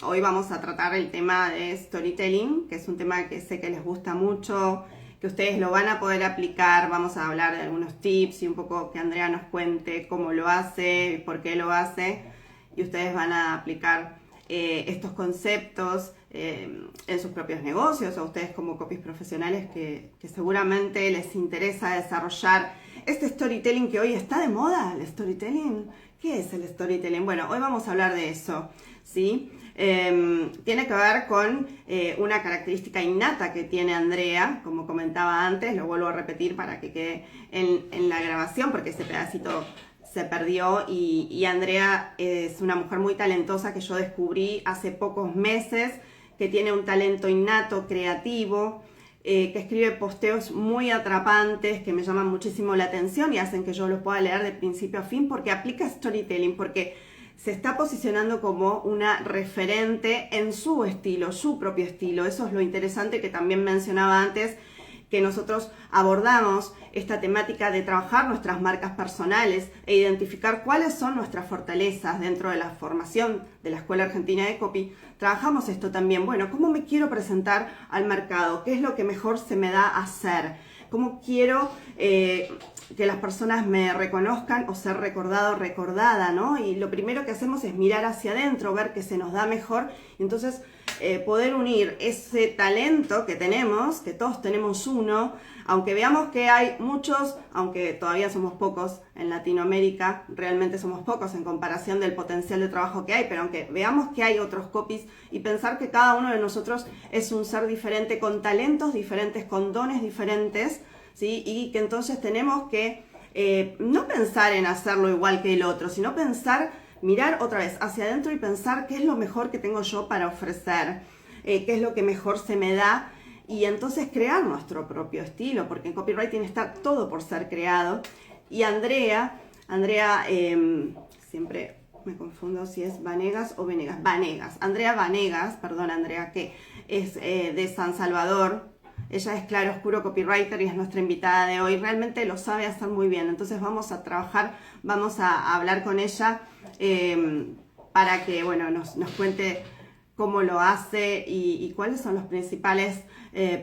Hoy vamos a tratar el tema de storytelling, que es un tema que sé que les gusta mucho, que ustedes lo van a poder aplicar. Vamos a hablar de algunos tips y un poco que Andrea nos cuente cómo lo hace, por qué lo hace, y ustedes van a aplicar estos conceptos en sus propios negocios o ustedes como copies profesionales que seguramente les interesa desarrollar este storytelling que hoy está de moda. ¿El storytelling? ¿Qué es el storytelling? Bueno, hoy vamos a hablar de eso, ¿sí? Tiene que ver con una característica innata que tiene Andrea, como comentaba antes, lo vuelvo a repetir para que quede en la grabación, porque ese pedacito se perdió y Andrea es una mujer muy talentosa que yo descubrí hace pocos meses, que tiene un talento innato, creativo, que escribe posteos muy atrapantes, que me llaman muchísimo la atención y hacen que yo los pueda leer de principio a fin, porque aplica storytelling, porque se está posicionando como una referente en su estilo, su propio estilo. Eso es lo interesante que también mencionaba antes, que nosotros abordamos esta temática de trabajar nuestras marcas personales e identificar cuáles son nuestras fortalezas dentro de la formación de la Escuela Argentina de Copy. Trabajamos esto también. Bueno, ¿cómo me quiero presentar al mercado? ¿Qué es lo que mejor se me da hacer? ¿Cómo quiero que las personas me reconozcan o ser recordado o recordada, ¿no? Y lo primero que hacemos es mirar hacia adentro, ver qué se nos da mejor, y entonces poder unir ese talento que tenemos, que todos tenemos uno, aunque veamos que hay muchos, aunque todavía somos pocos en Latinoamérica, realmente somos pocos en comparación del potencial de trabajo que hay, pero aunque veamos que hay otros copies y pensar que cada uno de nosotros es un ser diferente, con talentos diferentes, con dones diferentes, ¿sí? Y que entonces tenemos que no pensar en hacerlo igual que el otro, sino pensar, mirar otra vez hacia adentro y pensar qué es lo mejor que tengo yo para ofrecer, qué es lo que mejor se me da, y entonces crear nuestro propio estilo, porque en copywriting está todo por ser creado. Y Andrea siempre me confundo si es Vanegas o Venegas, Vanegas, Andrea Vanegas, perdón Andrea, que es de San Salvador. Ella es Claro Oscuro Copywriter y es nuestra invitada de hoy. Realmente lo sabe hacer muy bien. Entonces vamos a trabajar, vamos a hablar con ella para que bueno, nos cuente cómo lo hace y cuáles son los principales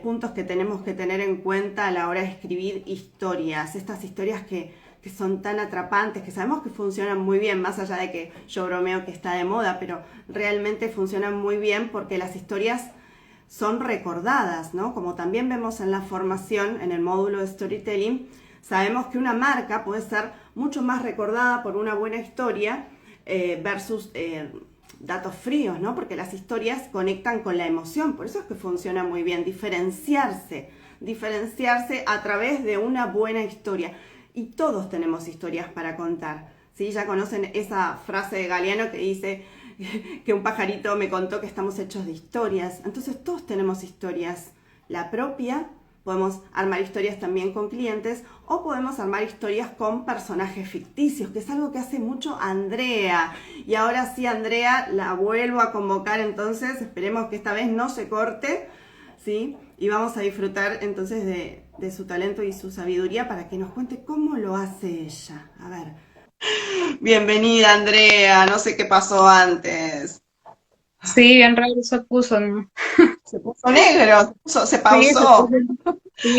puntos que tenemos que tener en cuenta a la hora de escribir historias. Estas historias que son tan atrapantes, que sabemos que funcionan muy bien, más allá de que yo bromeo que está de moda, pero realmente funcionan muy bien porque las historias son recordadas, ¿no? Como también vemos en la formación, en el módulo de storytelling, sabemos que una marca puede ser mucho más recordada por una buena historia versus datos fríos, ¿no? Porque las historias conectan con la emoción, por eso es que funciona muy bien, diferenciarse a través de una buena historia. Y todos tenemos historias para contar, ¿sí? Ya conocen esa frase de Galeano que dice que un pajarito me contó que estamos hechos de historias. Entonces todos tenemos historias. La propia, podemos armar historias también con clientes o podemos armar historias con personajes ficticios, que es algo que hace mucho Andrea. Y ahora sí, Andrea, la vuelvo a convocar, entonces esperemos que esta vez no se corte, ¿sí? Y vamos a disfrutar entonces de su talento y su sabiduría para que nos cuente cómo lo hace ella. A ver. Bienvenida, Andrea. No sé qué pasó antes. Sí, bien raro se puso, ¿no? Se puso negro, se Sí, se pausó. puso.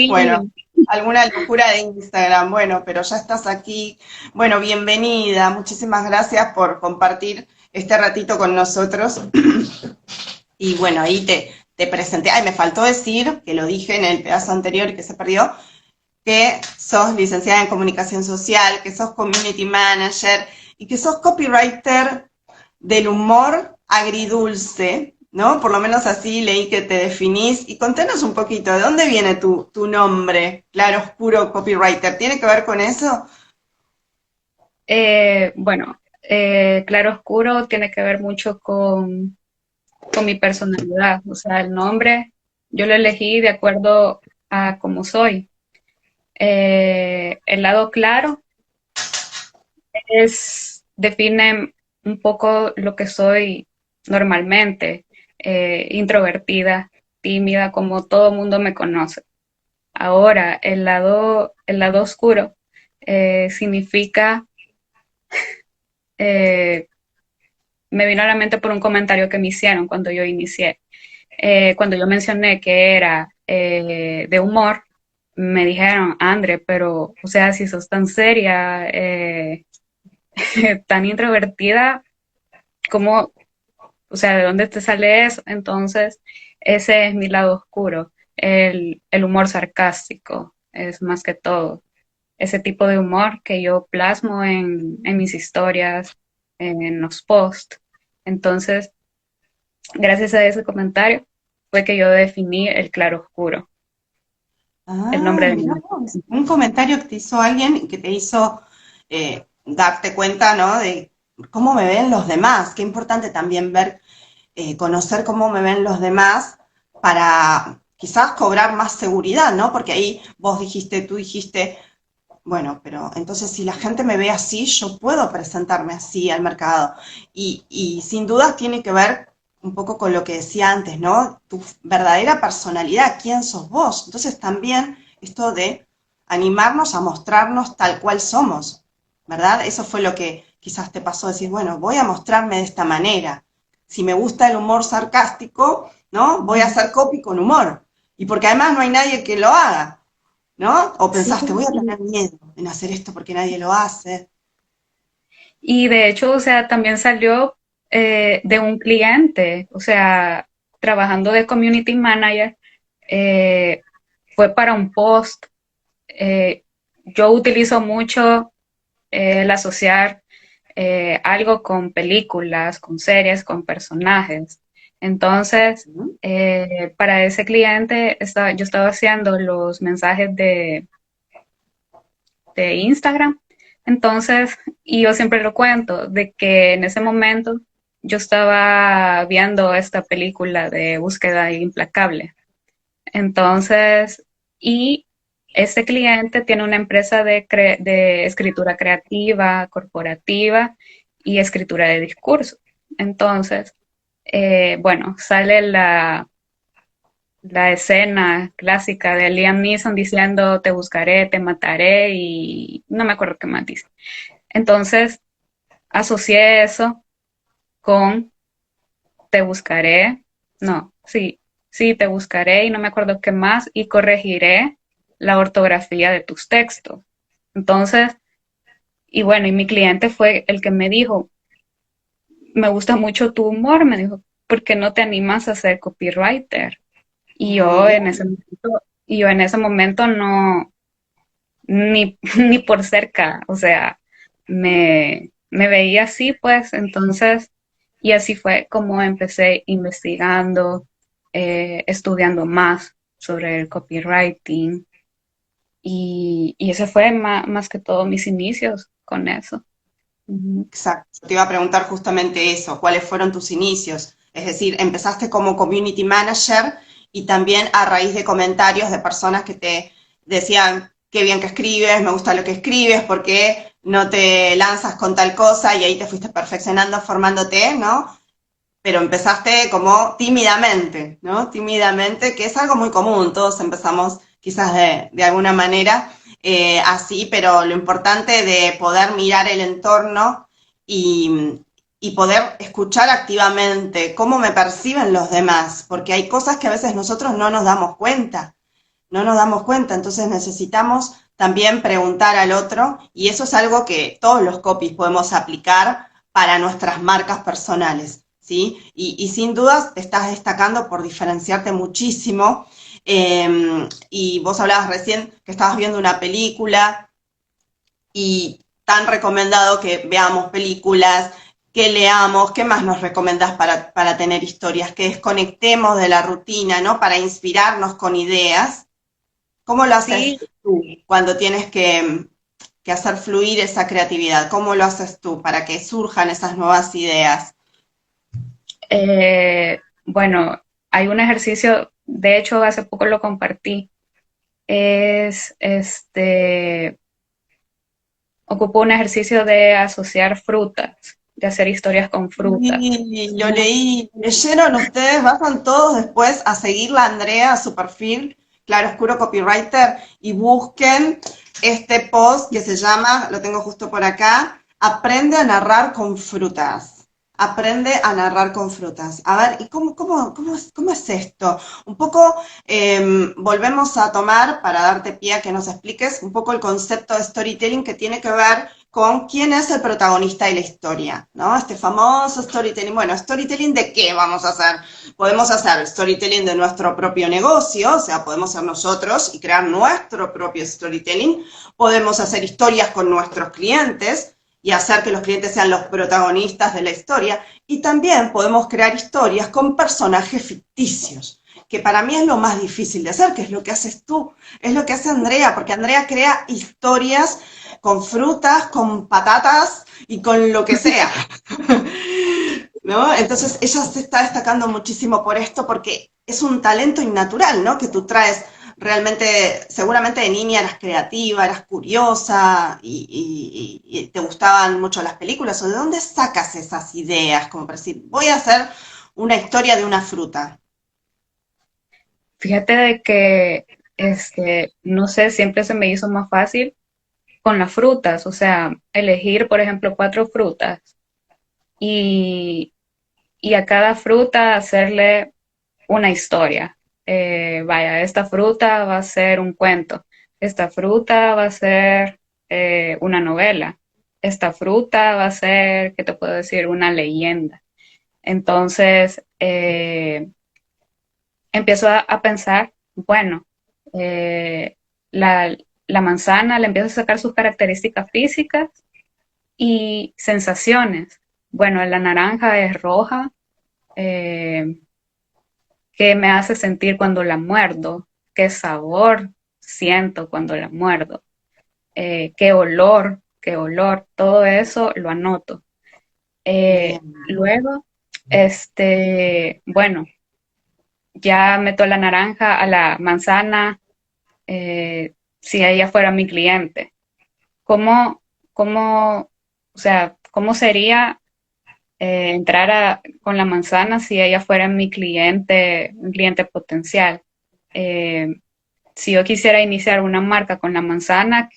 Bueno, Sí, alguna locura de Instagram. Bueno, pero ya estás aquí. Bueno, bienvenida. Muchísimas gracias por compartir este ratito con nosotros. Y bueno, ahí te presenté. Ay, me faltó decir, que lo dije en el pedazo anterior y que se perdió, que sos licenciada en comunicación social, que sos community manager y que sos copywriter del humor agridulce, ¿no? Por lo menos así leí que te definís. Y contanos un poquito, ¿de dónde viene tu nombre, Claro Oscuro Copywriter? ¿Tiene que ver con eso? bueno, claro oscuro tiene que ver mucho con mi personalidad. O sea, el nombre yo lo elegí de acuerdo a cómo soy. El lado claro define un poco lo que soy normalmente, introvertida, tímida, como todo mundo me conoce. Ahora, el lado oscuro significa eh, me vino a la mente por un comentario que me hicieron cuando yo inicié. Cuando yo mencioné que era de humor, me dijeron, André, pero, o sea, si sos tan seria, tan introvertida, ¿cómo, o sea, de dónde te sale eso? Entonces, ese es mi lado oscuro, el humor sarcástico, es más que todo. Ese tipo de humor que yo plasmo en mis historias, en los posts. Entonces, gracias a ese comentario, fue que yo definí el claro oscuro, el nombre Ah, de mira mi... vos. Un comentario que te hizo alguien y que te hizo darte cuenta, ¿no? De cómo me ven los demás. Qué importante también ver, conocer cómo me ven los demás para quizás cobrar más seguridad, ¿no? Porque ahí vos dijiste, tú dijiste, bueno, pero entonces si la gente me ve así, yo puedo presentarme así al mercado. Y sin duda tiene que ver un poco con lo que decía antes, ¿no? Tu verdadera personalidad, quién sos vos. Entonces también esto de animarnos a mostrarnos tal cual somos, ¿verdad? Eso fue lo que quizás te pasó, decir, bueno, voy a mostrarme de esta manera. Si me gusta el humor sarcástico, ¿no? Voy a hacer copy con humor. Y porque además no hay nadie que lo haga. ¿No? O Sí, pensaste, voy a tener miedo en hacer esto porque nadie lo hace. y de hecho, o sea, también salió de un cliente, o sea, trabajando de community manager, eh, fue para un post. Yo utilizo mucho el asociar algo con películas, con series, con personajes. Entonces, ¿Mm? para ese cliente yo estaba haciendo los mensajes de Instagram. Entonces, y yo siempre lo cuento, de que en ese momento yo estaba viendo esta película de Búsqueda Implacable. Entonces, y este cliente tiene una empresa de escritura creativa, corporativa y escritura de discurso. Entonces, bueno, sale la escena clásica de Liam Neeson diciendo te buscaré, te mataré y no me acuerdo qué más dice. Entonces, asocié eso con te buscaré, no, sí, sí, te buscaré y no me acuerdo qué más y corregiré la ortografía de tus textos. Entonces, y bueno, y mi cliente fue el que me dijo, me gusta mucho tu humor, me dijo, ¿por qué no te animas a ser copywriter? Y Muy yo en ese bien. momento, y yo en ese momento no, ni, ni por cerca, o sea, me veía así, pues, entonces, y así fue como empecé investigando, estudiando más sobre el copywriting, y ese fue más que todo mis inicios con eso. Ujú. Exacto. Te iba a preguntar justamente eso, ¿cuáles fueron tus inicios? Es decir, empezaste como community manager y también a raíz de comentarios de personas que te decían, qué bien que escribes, me gusta lo que escribes, ¿por qué no te lanzas con tal cosa? Y ahí te fuiste perfeccionando, formándote, ¿no? Pero empezaste como tímidamente, ¿no? Tímidamente, que es algo muy común, todos empezamos quizás de alguna manera así, pero lo importante de poder mirar el entorno y poder escuchar activamente cómo me perciben los demás, porque hay cosas que a veces nosotros no nos damos cuenta, no nos damos cuenta, entonces necesitamos también preguntar al otro y eso es algo que todos los copies podemos aplicar para nuestras marcas personales, ¿sí? Y sin dudas te estás destacando por diferenciarte muchísimo y vos hablabas recién que estabas viendo una película y tan recomendado que veamos películas, que leamos, ¿qué más nos recomendás para tener historias? Que desconectemos de la rutina, ¿no? Para inspirarnos con ideas. ¿Cómo lo haces Sí, tú cuando tienes que hacer fluir esa creatividad? ¿Cómo lo haces tú para que surjan esas nuevas ideas? bueno, hay un ejercicio, de hecho hace poco lo compartí, es ocupo un ejercicio de asociar frutas, de hacer historias con frutas. Sí, lo leí. ¿Leyeron ustedes? Vayan todos después a seguirla, Andrea, a su perfil, Claro Oscuro Copywriter, y busquen este post que se llama, lo tengo justo por acá, Aprende a narrar con frutas. aprende a narrar con frutas. A ver, ¿y cómo es esto? Un poco volvemos a tomar, para darte pie a que nos expliques, un poco el concepto de storytelling que tiene que ver con quién es el protagonista de la historia, ¿no? Este famoso storytelling. Bueno, ¿storytelling de qué vamos a hacer? Podemos hacer storytelling de nuestro propio negocio, o sea, podemos ser nosotros y crear nuestro propio storytelling. Podemos hacer historias con nuestros clientes y hacer que los clientes sean los protagonistas de la historia. Y también podemos crear historias con personajes ficticios, que para mí es lo más difícil de hacer, que es lo que haces tú, es lo que hace Andrea, porque Andrea crea historias con frutas, con patatas y con lo que sea. ¿No? Entonces ella se está destacando muchísimo por esto porque es un talento innatural, ¿no? Que tú traes realmente, seguramente de niña eras creativa, eras curiosa y te gustaban mucho las películas. ¿O de dónde sacas esas ideas? Como para decir, voy a hacer una historia de una fruta. Fíjate de que, no sé, siempre se me hizo más fácil con las frutas, o sea, elegir, por ejemplo, 4 frutas y, y a cada fruta hacerle una historia. Vaya, esta fruta va a ser un cuento, esta fruta va a ser una novela, esta fruta va a ser, ¿qué te puedo decir? Una leyenda. Entonces, empiezo a pensar, bueno, eh, la, la manzana le empiezo a sacar sus características físicas y sensaciones. Bueno, la naranja es roja. eh, ¿Qué me hace sentir cuando la muerdo? ¿Qué sabor siento cuando la muerdo? ¿Qué olor? Todo eso lo anoto. Bien. Luego, bueno, ya meto la naranja a la manzana, si ella fuera mi cliente. ¿Cómo, cómo, o sea, cómo sería entrar con la manzana si ella fuera mi cliente, un cliente potencial? Eh, si yo quisiera iniciar una marca con la manzana,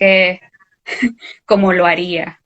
¿cómo lo haría?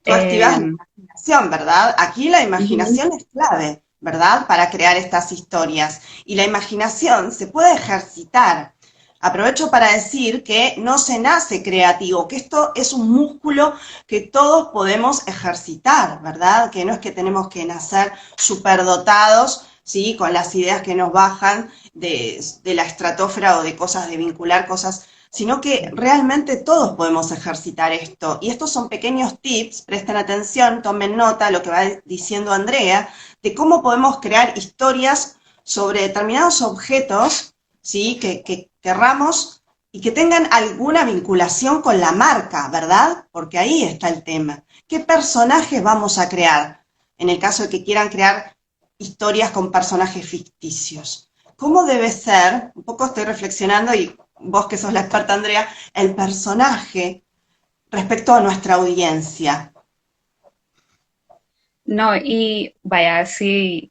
Tú activas la Eh, imaginación, ¿verdad? Aquí la Ujú. imaginación es clave, ¿verdad? Para crear estas historias. Y la imaginación se puede ejercitar. Aprovecho para decir que no se nace creativo, que esto es un músculo que todos podemos ejercitar, ¿verdad? Que no es que tenemos que nacer superdotados, ¿sí? Con las ideas que nos bajan de la estratosfera o de cosas, de vincular cosas, sino que realmente todos podemos ejercitar esto. Y estos son pequeños tips, presten atención, tomen nota de lo que va diciendo Andrea, de cómo podemos crear historias sobre determinados objetos, ¿sí? Que querramos y que tengan alguna vinculación con la marca, ¿verdad? Porque ahí está el tema. ¿Qué personajes vamos a crear? En el caso de que quieran crear historias con personajes ficticios. ¿Cómo debe ser? Un poco estoy reflexionando y vos que sos la experta, Andrea, el personaje respecto a nuestra audiencia. no, y vaya, si,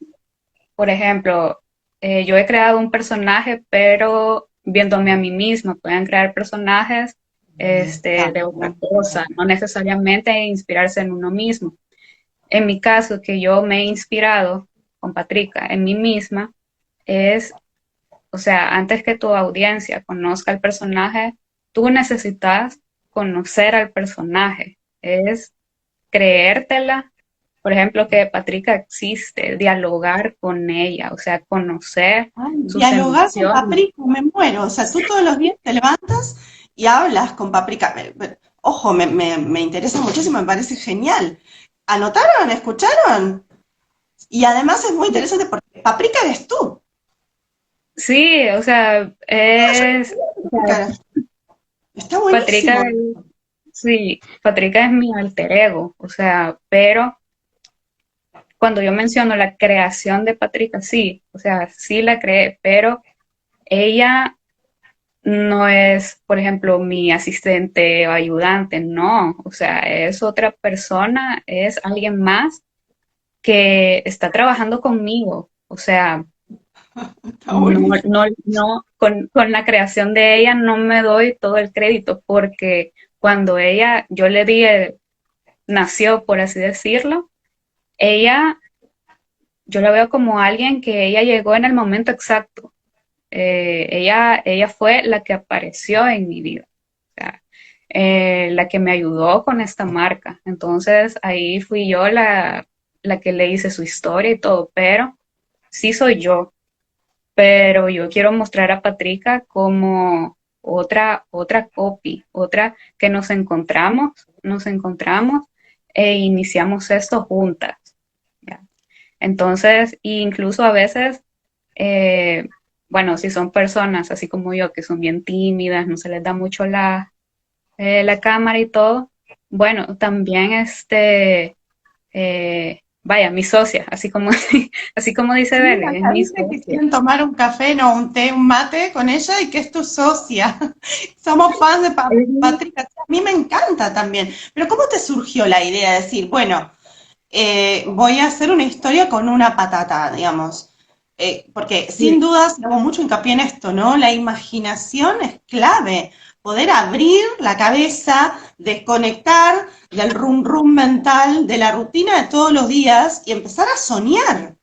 por ejemplo, yo he creado un personaje, pero viéndome a mí misma, pueden crear personajes de otra cosa, no necesariamente inspirarse en uno mismo. En mi caso, que yo me he inspirado con Patricia en mí misma, es, o sea, antes que tu audiencia conozca el personaje, tú necesitas conocer al personaje, es creértela, por ejemplo, que Patricia existe, dialogar con ella, o sea, conocer Ay, sus dialogar con emociones. Paprika, me muero. O sea, tú todos los días te levantas y hablas con Paprika. Ojo, me interesa muchísimo, me parece genial. ¿Anotaron? ¿Escucharon? Y además es muy interesante porque Paprika eres tú. Sí, o sea, Ah, yo o sea, Paprika. Está Patricia, buenísimo. sí, Patricia es mi alter ego, o sea, pero cuando yo menciono la creación de Patricia, sí, o sea, sí la creé, pero ella no es, por ejemplo, mi asistente o ayudante, no, o sea, es otra persona, es alguien más que está trabajando conmigo, o sea, Está no, buenísimo. no, con la creación de ella no me doy todo el crédito porque cuando ella, yo le di, nació, por así decirlo, ella yo la veo como alguien que ella llegó en el momento exacto. Ella fue la que apareció en mi vida, o sea, la que me ayudó con esta marca. Entonces ahí fui yo la que le hice su historia y todo, pero sí soy yo. Pero yo quiero mostrar a Patricia como otra copy, otra que nos encontramos e iniciamos esto juntas. ¿Ya? Entonces, incluso a veces, eh, bueno, si son personas así como yo, que son bien tímidas, no se les da mucho la cámara y todo, bueno, también vaya, mi socia, así como dice Sí, Bele, es acá mi dice que socia. quieren tomar un café, no, un té, un mate con ella y que es tu socia. Somos fans de Patricia. A mí me encanta también. Pero ¿cómo te surgió la idea de decir, bueno, voy a hacer una historia con una patata, digamos? Porque sin Sí, dudas hago mucho hincapié en esto, ¿no? La imaginación es clave. Poder abrir la cabeza, desconectar del rum rum mental, de la rutina de todos los días y empezar a soñar,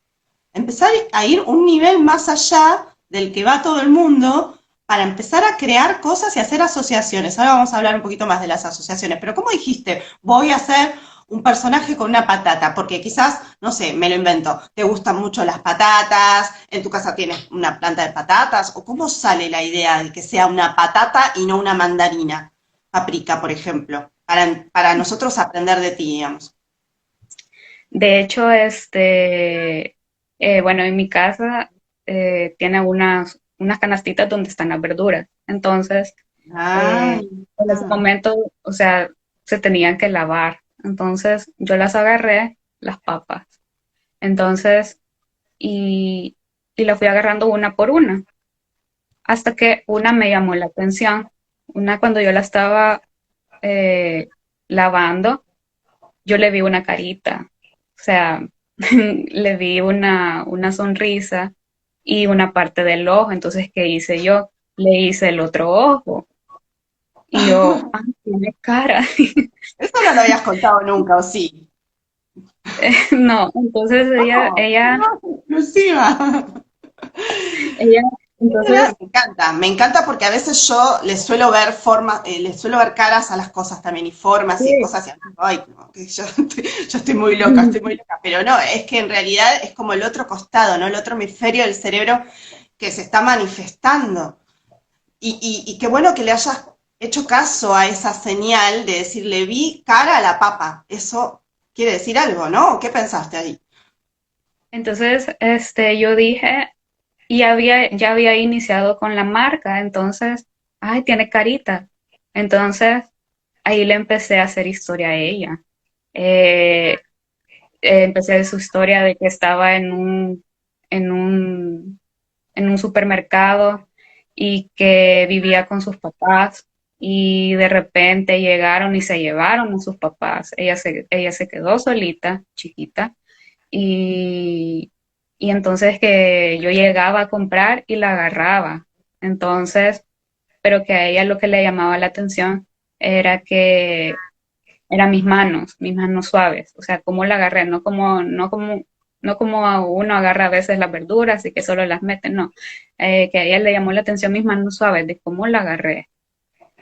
empezar a ir un nivel más allá del que va todo el mundo para empezar a crear cosas y hacer asociaciones. Ahora vamos a hablar un poquito más de las asociaciones, pero ¿cómo dijiste? Voy a hacer un personaje con una patata, porque quizás, no sé, me lo invento, te gustan mucho las patatas, en tu casa tienes una planta de patatas, o cómo sale la idea de que sea una patata y no una mandarina, paprika, por ejemplo, para nosotros aprender de ti, digamos. de hecho, bueno, en mi casa tiene unas canastitas donde están las verduras. Entonces, Ah, en ese momento, o sea, se tenían que lavar. Entonces, yo las agarré, las papas. Entonces, y, y la fui agarrando una por una, hasta que una me llamó la atención. Una cuando yo la estaba eh, lavando, yo le vi una carita, o sea, le vi una sonrisa y una parte del ojo. Entonces, ¿qué hice yo? Le hice el otro ojo y yo, ah, tiene cara. eso no lo habías contado nunca, ¿o sí? No, entonces No, no, exclusiva. ella, entonces, Me encanta porque a veces yo les suelo ver formas, les suelo ver caras a las cosas también y formas y sí, cosas y ay, no, que yo estoy muy loca, pero no, es que en realidad es como el otro costado, ¿no? El otro hemisferio del cerebro que se está manifestando. Y qué bueno que le hayas hecho caso a esa señal de decirle vi cara a la papa. Eso quiere decir algo, ¿no? ¿Qué pensaste ahí? entonces, yo dije, y ya había iniciado con la marca, entonces, ay, tiene carita. Entonces, ahí le empecé a hacer historia a ella. Eh, Empecé su historia de que estaba en un, en un supermercado y que vivía con sus papás y de repente llegaron y se llevaron a sus papás. Ella se quedó solita, chiquita, y, y entonces que yo llegaba a comprar y la agarraba. Entonces, pero que a ella lo que le llamaba la atención era que eran mis manos suaves, o sea, cómo la agarré, no como a uno agarra a veces las verduras y que solo las mete, no, que a ella le llamó la atención mis manos suaves, de cómo la agarré.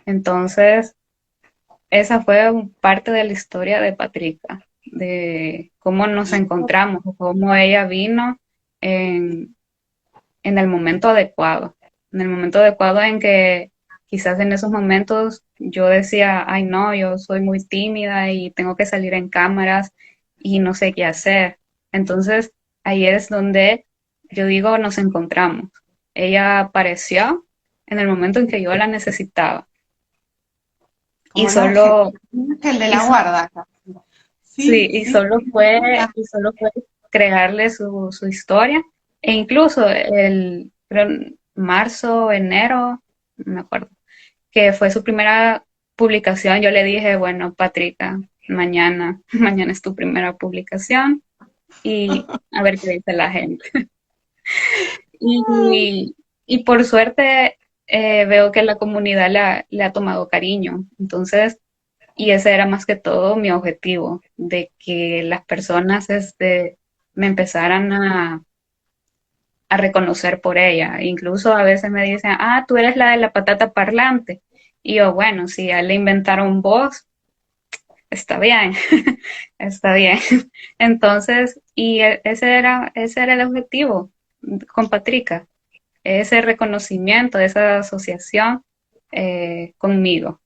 Entonces, esa fue parte de la historia de Patricia, de cómo nos Y encontramos, cómo ella vino en, en el momento adecuado, en el momento adecuado en que quizás en esos momentos yo decía, ay no, yo soy muy tímida y tengo que salir en cámaras y no sé qué hacer. Entonces ahí es donde yo digo, nos encontramos. Ella apareció en el momento en que yo la necesitaba y como un ángel de y la so- guarda. sí, Sí, sí, sí, me encanta. y solo fue crearle su historia. E incluso creo, marzo, enero, no me acuerdo, que fue su primera publicación, yo le dije, bueno, Patricia, mañana, mañana es tu primera publicación y a ver qué dice la gente. Y, y por suerte veo que la comunidad le ha tomado cariño. Entonces, y ese era más que todo mi objetivo, de que las personas me empezaran a reconocer por ella. Incluso a veces me dicen, ah, tú eres la de la patata parlante. Y yo, bueno, si ya le inventaron voz, está bien, está bien. Entonces, ese era el objetivo con Patrica, ese reconocimiento, esa asociación conmigo.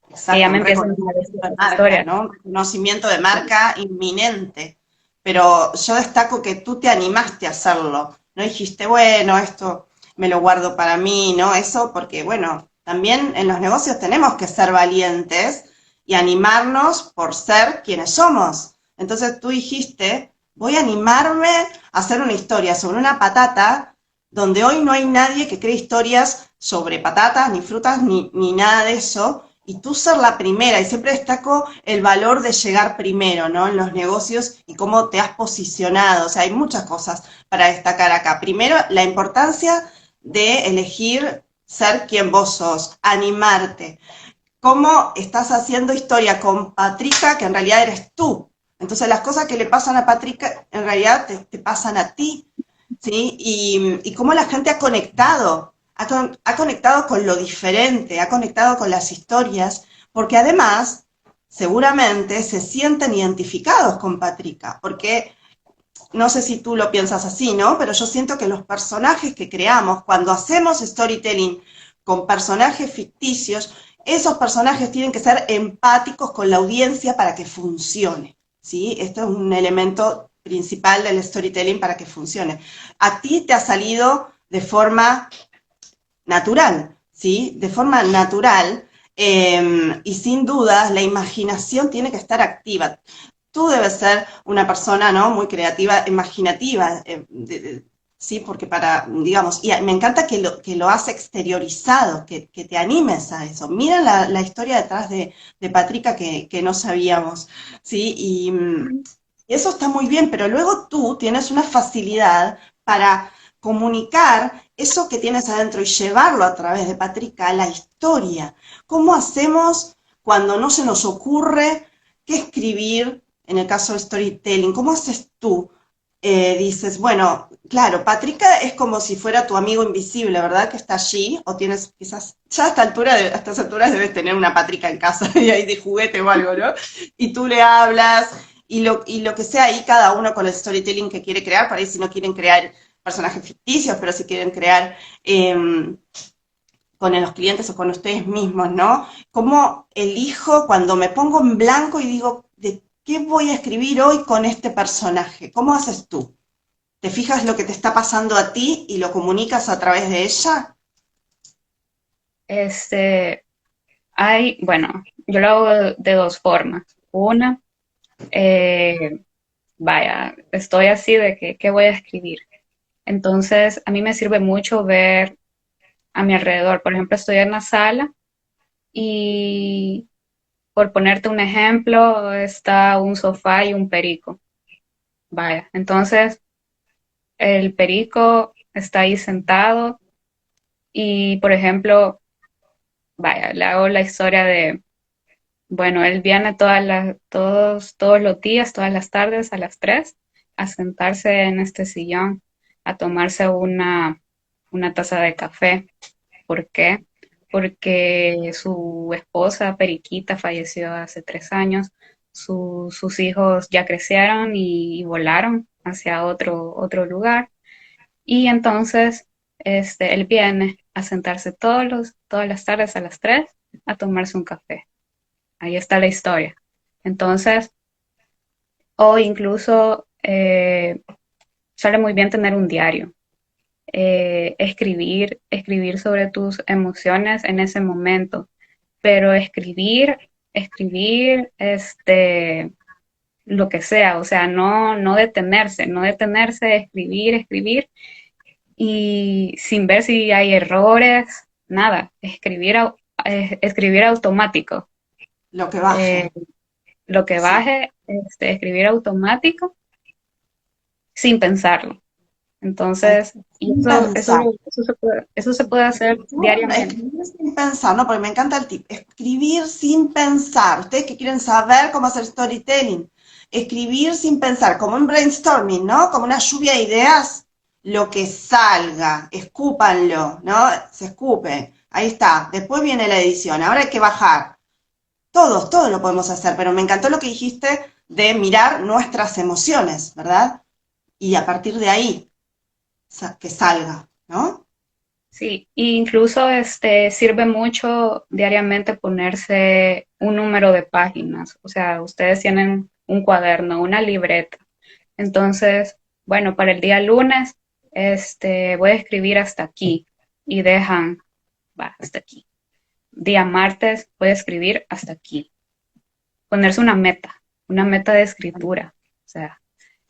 Ella Exacto, me un empieza a contar reconocimiento de esta marca, historia. ¿no? Un reconocimiento de marca inminente. Pero yo destaco que tú te animaste a hacerlo. No dijiste, bueno, esto me lo guardo para mí, ¿no? Eso porque, bueno, también en los negocios tenemos que ser valientes y animarnos por ser quienes somos. Entonces tú dijiste, voy a animarme a hacer una historia sobre una patata donde hoy no hay nadie que cree historias sobre patatas, ni frutas, ni nada de eso, y tú ser la primera, y siempre destaco el valor de llegar primero, ¿no? En los negocios y cómo te has posicionado, o sea, hay muchas cosas para destacar acá. Primero, la importancia de elegir ser quien vos sos, animarte. Cómo estás haciendo historia con Patrica, que en realidad eres tú. Entonces las cosas que le pasan a Patrica en realidad te pasan a ti. ¿Sí? Y cómo la gente ha conectado, ha conectado con lo diferente, ha conectado con las historias, porque además seguramente se sienten identificados con Patrica, porque no sé si tú lo piensas así, ¿no? Pero yo siento que los personajes que creamos, cuando hacemos storytelling con personajes ficticios, esos personajes tienen que ser empáticos con la audiencia para que funcione, ¿sí? Esto es un elemento principal del storytelling para que funcione. A ti te ha salido de forma natural, ¿sí? De forma natural, y sin dudas la imaginación tiene que estar activa. Tú debes ser una persona, ¿no? Muy creativa, imaginativa, sí, porque para, digamos, y me encanta que lo has exteriorizado, que te animes a eso. Mira la historia detrás de Patrica que no sabíamos, ¿sí? Y eso está muy bien, pero luego tú tienes una facilidad para comunicar eso que tienes adentro y llevarlo a través de Patrica a la historia. ¿Cómo hacemos cuando no se nos ocurre qué escribir? En el caso del storytelling, ¿cómo haces tú? Dices, bueno, claro, Patrica es como si fuera tu amigo invisible, ¿verdad? Que está allí, o tienes quizás, ya a a estas alturas debes tener una Patrica en casa y ahí de juguete o algo, ¿no? Y tú le hablas, y lo que sea ahí, cada uno con el storytelling que quiere crear, para ahí si no quieren crear personajes ficticios, pero si quieren crear con los clientes o con ustedes mismos, ¿no? ¿Cómo elijo cuando me pongo en blanco y digo, ¿de qué voy a escribir hoy con este personaje? ¿Cómo haces tú? ¿Te fijas lo que te está pasando a ti y lo comunicas a través de ella? Este, bueno, yo lo hago de dos formas. Una, eh, vaya, estoy así de que, ¿qué voy a escribir? Entonces, a mí me sirve mucho ver a mi alrededor. Por ejemplo, estoy en la sala y, por ponerte un ejemplo, está un sofá y un perico. Vaya, entonces el perico está ahí sentado y, por ejemplo, vaya, le hago la historia de, bueno, él viene todos los días, todas las tardes a las 3 a sentarse en este sillón, a tomarse una taza de café. ¿Por qué? Porque su esposa Periquita falleció hace 3 años, sus hijos ya crecieron y volaron hacia otro lugar, y entonces él viene a sentarse todas las tardes a las 3 a tomarse un café. Ahí está la historia. Entonces, o incluso sale muy bien tener un diario, escribir sobre tus emociones en ese momento, pero escribir, lo que sea, o sea, no detenerse, escribir y sin ver si hay errores, nada, escribir automático, Lo que eh, baje. lo que Sí. baje, escribir automático sin pensarlo. Entonces, y Sin pensar. eso se puede hacer diariamente. Escribir sin pensar, no, porque me encanta el tip. Escribir sin pensar. Ustedes que quieren saber cómo hacer storytelling, escribir sin pensar, como un brainstorming, ¿no? Como una lluvia de ideas, lo que salga, escúpanlo, ¿no? Se escupe, ahí está. Después viene la edición, ahora hay que bajar. Todos lo podemos hacer, pero me encantó lo que dijiste de mirar nuestras emociones, ¿verdad? Y a partir de ahí, que salga, ¿no? Sí, e incluso sirve mucho diariamente ponerse un número de páginas. O sea, ustedes tienen un cuaderno, una libreta. Entonces, bueno, para el día lunes, voy a escribir hasta aquí y dejan, va, hasta aquí. Día martes voy a escribir hasta aquí. Ponerse una meta de escritura, o sea,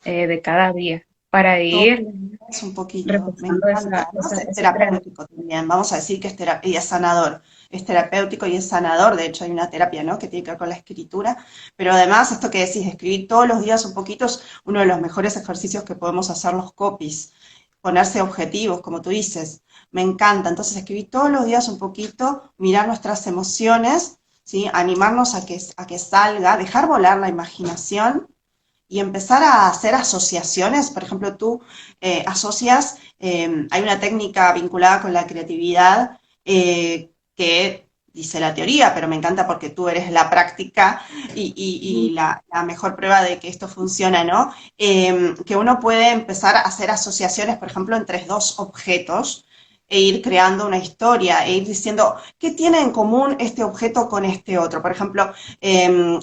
de cada día, para Todos ir los días un poquito, me reforzando encanta. Además es esa creencia. terapéutico también, vamos a decir que es y es sanador. Es terapéutico y es sanador, de hecho hay una terapia, ¿no? Que tiene que ver con la escritura, pero además esto que decís, escribir todos los días un poquito es uno de los mejores ejercicios que podemos hacer los copies, ponerse objetivos, como tú dices, me encanta. Entonces escribir todos los días un poquito, mirar nuestras emociones, ¿sí? Animarnos a que salga, dejar volar la imaginación y empezar a hacer asociaciones. Por ejemplo, tú asocias, hay una técnica vinculada con la creatividad que dice la teoría, pero me encanta porque tú eres la práctica y la mejor prueba de que esto funciona, ¿no? Que uno puede empezar a hacer asociaciones, por ejemplo, entre dos objetos e ir creando una historia, e ir diciendo, ¿qué tiene en común este objeto con este otro? Por ejemplo,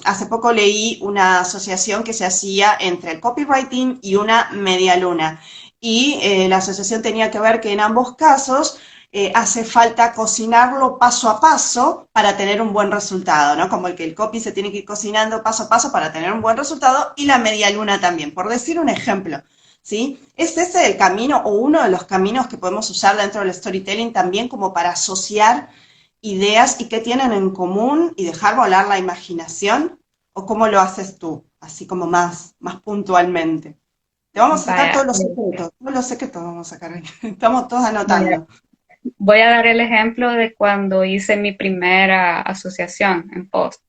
hace poco leí una asociación que se hacía entre el copywriting y una media luna. Y la asociación tenía que ver que en ambos casos hace falta cocinarlo paso a paso para tener un buen resultado, ¿no? Como el que el copy se tiene que ir cocinando paso a paso para tener un buen resultado y la media luna también, por decir un ejemplo. ¿Sí? ¿Es ese el camino o uno de los caminos que podemos usar dentro del storytelling también como para asociar ideas y qué tienen en común y dejar volar la imaginación? ¿O cómo lo haces tú? Así como más puntualmente. Te vamos a sacar Vaya, todos los secretos vamos a sacar ahí. Estamos todos vaya, anotando. voy a dar el ejemplo de cuando hice mi primera asociación en Post.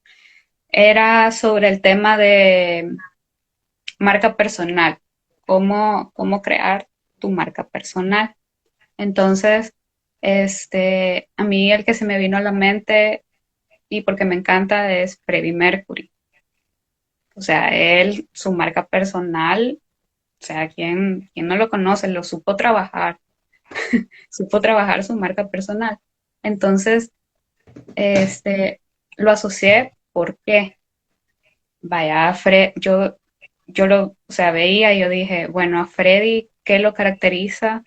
Era sobre el tema de marca personal, cómo crear tu marca personal. Entonces, a mí el que se me vino a la mente y porque me encanta es Freddie Mercury. O sea, él, su marca personal, o sea, quien no lo conoce, lo supo trabajar su marca personal. Entonces, este, lo asocié, ¿por qué? Vaya, yo lo, o sea, veía y yo dije, bueno, a Freddy, ¿qué lo caracteriza?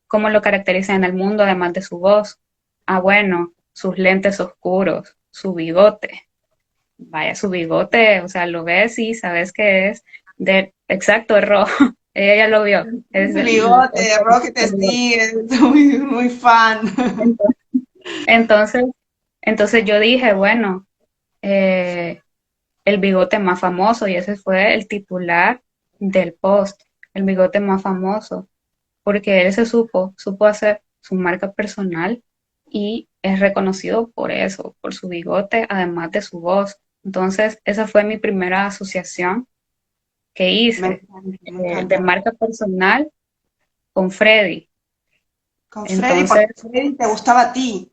¿Cómo lo caracteriza en el mundo además de su voz? Ah, bueno, sus lentes oscuros, su bigote. Vaya, su bigote, o sea, lo ves y sabes que es exacto, es rojo. Ella ya lo vio. Es Ese bigote de Roque te el bigote. sigue, muy, muy fan. Entonces, entonces yo dije, bueno, eh, el bigote más famoso, y ese fue el titular del post, el bigote más famoso, porque él supo hacer su marca personal y es reconocido por eso, por su bigote, además de su voz. Entonces, esa fue mi primera asociación que Me hice encanta, me de encanta. marca personal con Freddy. Con Freddy, Entonces, porque Freddy te gustaba a ti.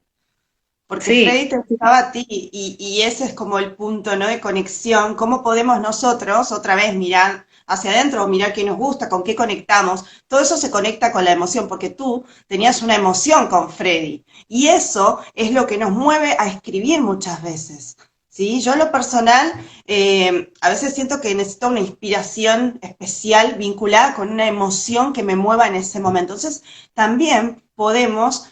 Porque sí, Freddy te gustaba a ti y ese es como el punto, ¿no? De conexión. ¿Cómo podemos nosotros otra vez mirar hacia adentro, mirar qué nos gusta, con qué conectamos? Todo eso se conecta con la emoción, porque tú tenías una emoción con Freddy y eso es lo que nos mueve a escribir muchas veces. ¿Sí? Yo en lo personal a veces siento que necesito una inspiración especial vinculada con una emoción que me mueva en ese momento. Entonces también podemos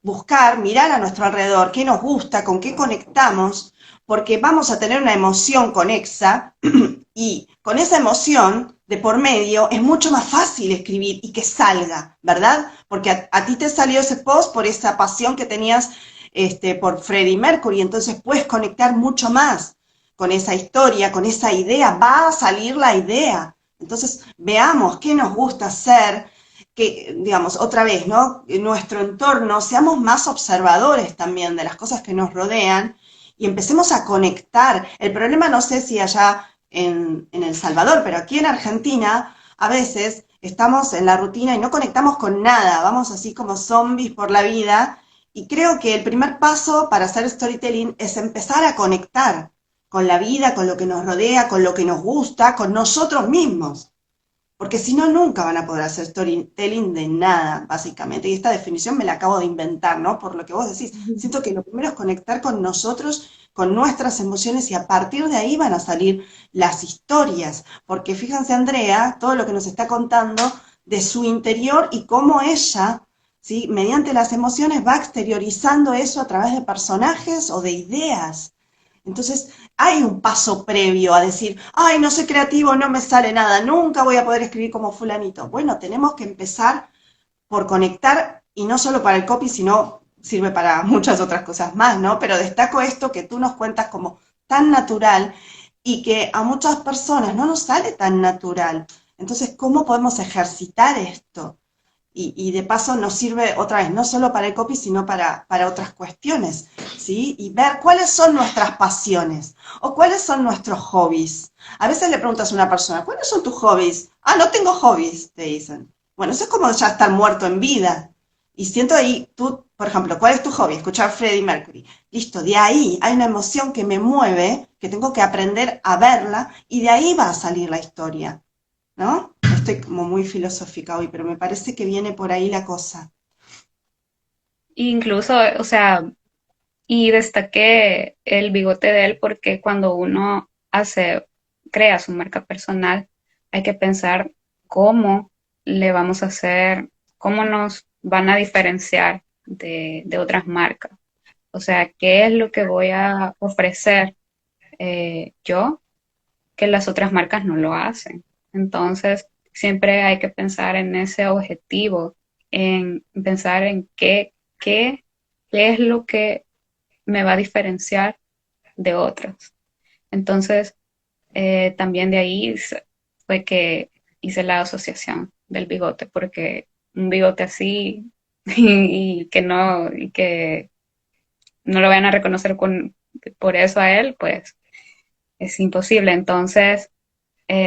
buscar, mirar a nuestro alrededor, qué nos gusta, con qué conectamos, porque vamos a tener una emoción conexa y con esa emoción de por medio es mucho más fácil escribir y que salga, ¿verdad? Porque a ti te salió ese post por esa pasión que tenías por Freddie Mercury, entonces puedes conectar mucho más con esa historia, con esa idea, va a salir la idea. Entonces veamos qué nos gusta hacer, que, digamos, otra vez, ¿no? En nuestro entorno, seamos más observadores también de las cosas que nos rodean y empecemos a conectar. El problema no sé si allá en El Salvador, pero aquí en Argentina a veces estamos en la rutina y no conectamos con nada, vamos así como zombies por la vida y creo que el primer paso para hacer storytelling es empezar a conectar con la vida, con lo que nos rodea, con lo que nos gusta, con nosotros mismos. Porque si no, nunca van a poder hacer storytelling de nada, básicamente. Y esta definición me la acabo de inventar, ¿no? Por lo que vos decís. Siento que lo primero es conectar con nosotros, con nuestras emociones, y a partir de ahí van a salir las historias. Porque fíjense, Andrea, todo lo que nos está contando de su interior y cómo ella, ¿sí? Mediante las emociones va exteriorizando eso a través de personajes o de ideas. Entonces, hay un paso previo a decir, ay, no soy creativo, no me sale nada, nunca voy a poder escribir como fulanito. Bueno, tenemos que empezar por conectar, y no solo para el copy, sino sirve para muchas otras cosas más, ¿no? Pero destaco esto que tú nos cuentas como tan natural y que a muchas personas no nos sale tan natural. Entonces, ¿cómo podemos ejercitar esto? Y de paso nos sirve otra vez, no solo para el copy, sino para otras cuestiones, ¿sí? Y ver cuáles son nuestras pasiones o cuáles son nuestros hobbies. A veces le preguntas a una persona, ¿cuáles son tus hobbies? Ah, no tengo hobbies, te dicen. Bueno, eso es como ya estar muerto en vida. Y siento ahí, tú, por ejemplo, ¿cuál es tu hobby? Escuchar Freddie Mercury. Listo, de ahí hay una emoción que me mueve, que tengo que aprender a verla, y de ahí va a salir la historia, ¿no? Estoy como muy filosófica hoy, pero me parece que viene por ahí la cosa. Incluso, o sea, y destaqué el bigote de él porque cuando uno crea su marca personal, hay que pensar cómo le vamos a hacer, cómo nos van a diferenciar de otras marcas. O sea, qué es lo que voy a ofrecer yo que las otras marcas no lo hacen. Entonces, siempre hay que pensar en ese objetivo, en pensar en qué, qué es lo que me va a diferenciar de otros. Entonces, también de ahí fue que hice la asociación del bigote, porque un bigote así y que no lo vayan a reconocer por eso a él, pues es imposible. Entonces,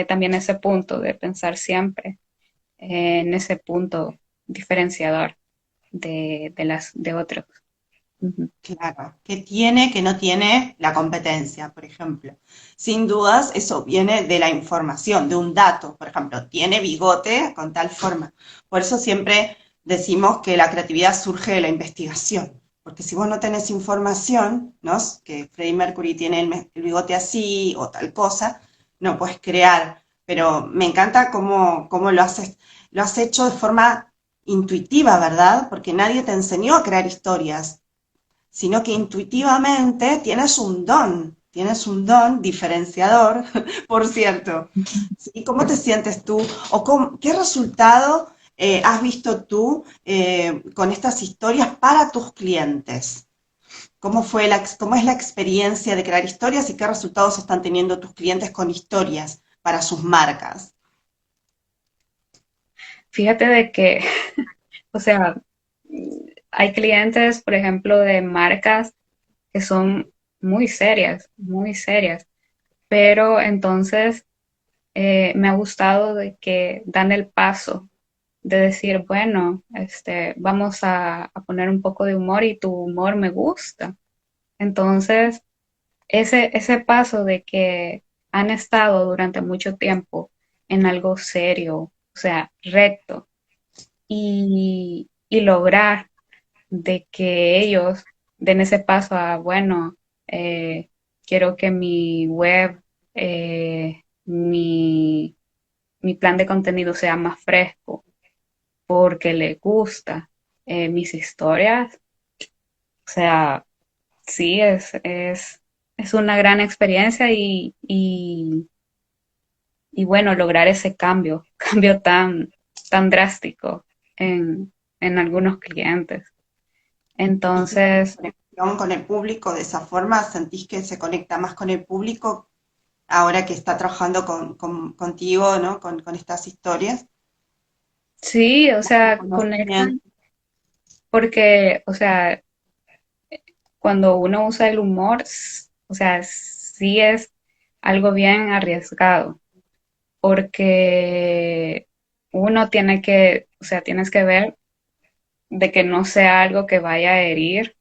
también ese punto de pensar siempre en ese punto diferenciador de otros. Ujú. Claro, que tiene, que no tiene la competencia, por ejemplo. Sin dudas, eso viene de la información, de un dato. Por ejemplo, tiene bigote con tal forma. Por eso siempre decimos que la creatividad surge de la investigación. Porque si vos no tenés información, ¿no? Que Freddie Mercury tiene el bigote así o tal cosa, no puedes crear. Pero me encanta cómo lo haces, lo has hecho de forma intuitiva, ¿verdad? Porque nadie te enseñó a crear historias, sino que intuitivamente tienes un don diferenciador, por cierto. ¿Sí? ¿Cómo te sientes tú? ¿O qué resultado has visto tú con estas historias para tus clientes? ¿Cómo es la experiencia de crear historias y qué resultados están teniendo tus clientes con historias para sus marcas? Fíjate de que, o sea, hay clientes, por ejemplo, de marcas que son muy serias, pero entonces me ha gustado de que dan el paso de decir, bueno, vamos a poner un poco de humor y tu humor me gusta. Entonces, ese paso de que han estado durante mucho tiempo en algo serio, o sea, recto, y lograr de que ellos den ese paso a, bueno, quiero que mi web, mi plan de contenido sea más fresco porque le gusta mis historias. O sea, sí, es una gran experiencia y bueno, lograr ese cambio, cambio tan drástico en algunos clientes. ¿Y sientes Entonces, conexión con el público de esa forma? ¿Sentís que se conecta más con el público ahora que está trabajando contigo, ¿no? Con estas historias? sí, o sea, Conocimiento. conectan porque, o sea, cuando uno usa el humor, o sea, sí es algo bien arriesgado, porque uno tiene que, o sea, tienes que ver de que no sea algo que vaya a herir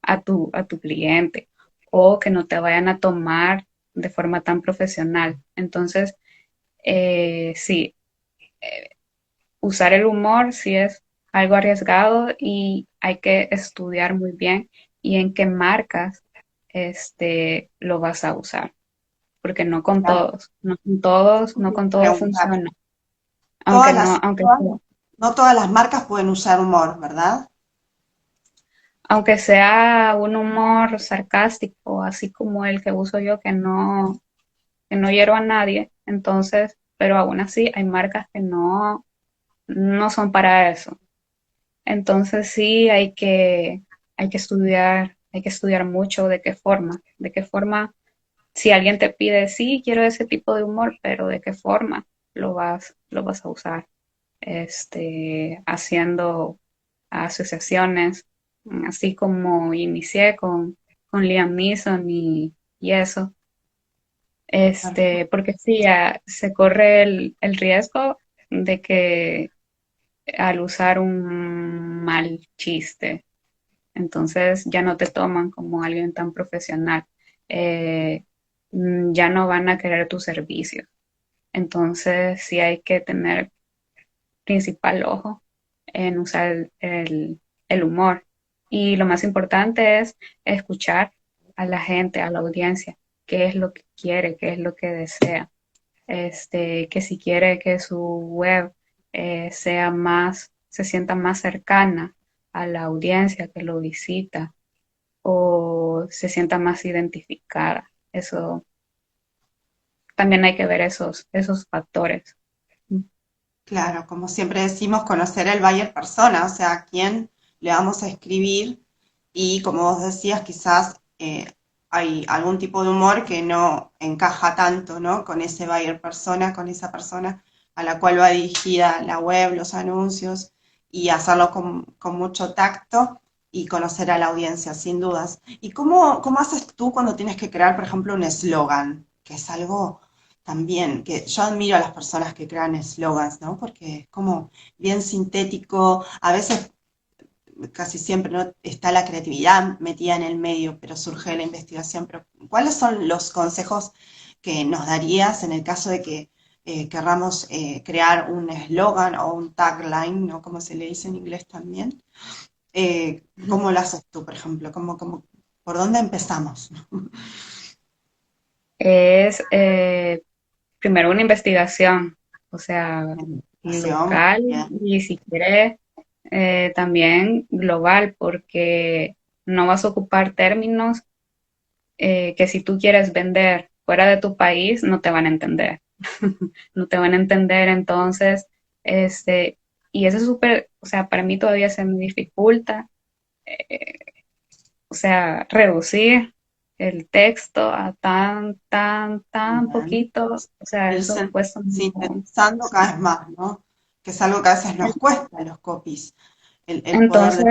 a tu cliente o que no te vayan a tomar de forma tan profesional. Entonces, sí, usar el humor sí es algo arriesgado y hay que estudiar muy bien y en qué marcas lo vas a usar, porque no con Claro, todos, no con todos, eso no te iba con a todos preguntar. funciona, aunque no, No todas las marcas pueden usar humor, ¿verdad? aunque sea un humor sarcástico, así como el que uso yo, que no hiero a nadie, entonces, pero aún así hay marcas que no son para eso. Entonces sí hay que estudiar mucho de qué forma, si alguien te pide, sí, quiero ese tipo de humor, pero de qué forma lo vas a usar, haciendo asociaciones, así como inicié con Liam Neeson y eso, porque sí, se corre el riesgo de que al usar un mal chiste, entonces ya no te toman como alguien tan profesional, eh, ya no van a querer tu servicio. Entonces sí hay que tener principal ojo en usar el humor. Y lo más importante es escuchar a la gente, a la audiencia, qué es lo que quiere, qué es lo que desea. Que si quiere que su web se sienta más cercana a la audiencia que lo visita o se sienta más identificada. Eso también hay que ver esos factores. Claro, como siempre decimos, conocer el buyer persona, o sea, a quién le vamos a escribir y como vos decías, quizás hay algún tipo de humor que no encaja tanto, ¿no? Con ese buyer persona, con esa persona a la cual va dirigida la web, los anuncios y hacerlo con mucho tacto y conocer a la audiencia, sin dudas. ¿Y cómo haces tú cuando tienes que crear, por ejemplo, un eslogan? Que es algo también, que yo admiro a las personas que crean eslogans, ¿no? Porque es como bien sintético, a veces, casi siempre, ¿no? Está la creatividad metida en el medio, pero surge la investigación. Pero, ¿cuáles son los consejos que nos darías en el caso de que querramos crear un eslogan o un tagline, ¿no? Como se le dice en inglés también. ¿Cómo lo haces tú, por ejemplo? ¿Por dónde empezamos? Es primero una investigación, o sea, Investigación, local bien, y si quiere también global, porque no vas a ocupar términos que si tú quieres vender fuera de tu país no te van a entender. No te van a entender, entonces, este, y eso es súper, o sea, para mí todavía se me dificulta, eh, o sea, reducir el texto a tan bien. poquito, o sea, Ir eso cuesta un montón. sintetizando cada vez más, ¿no? Que es algo que a veces nos cuesta los copies, el poder Entonces,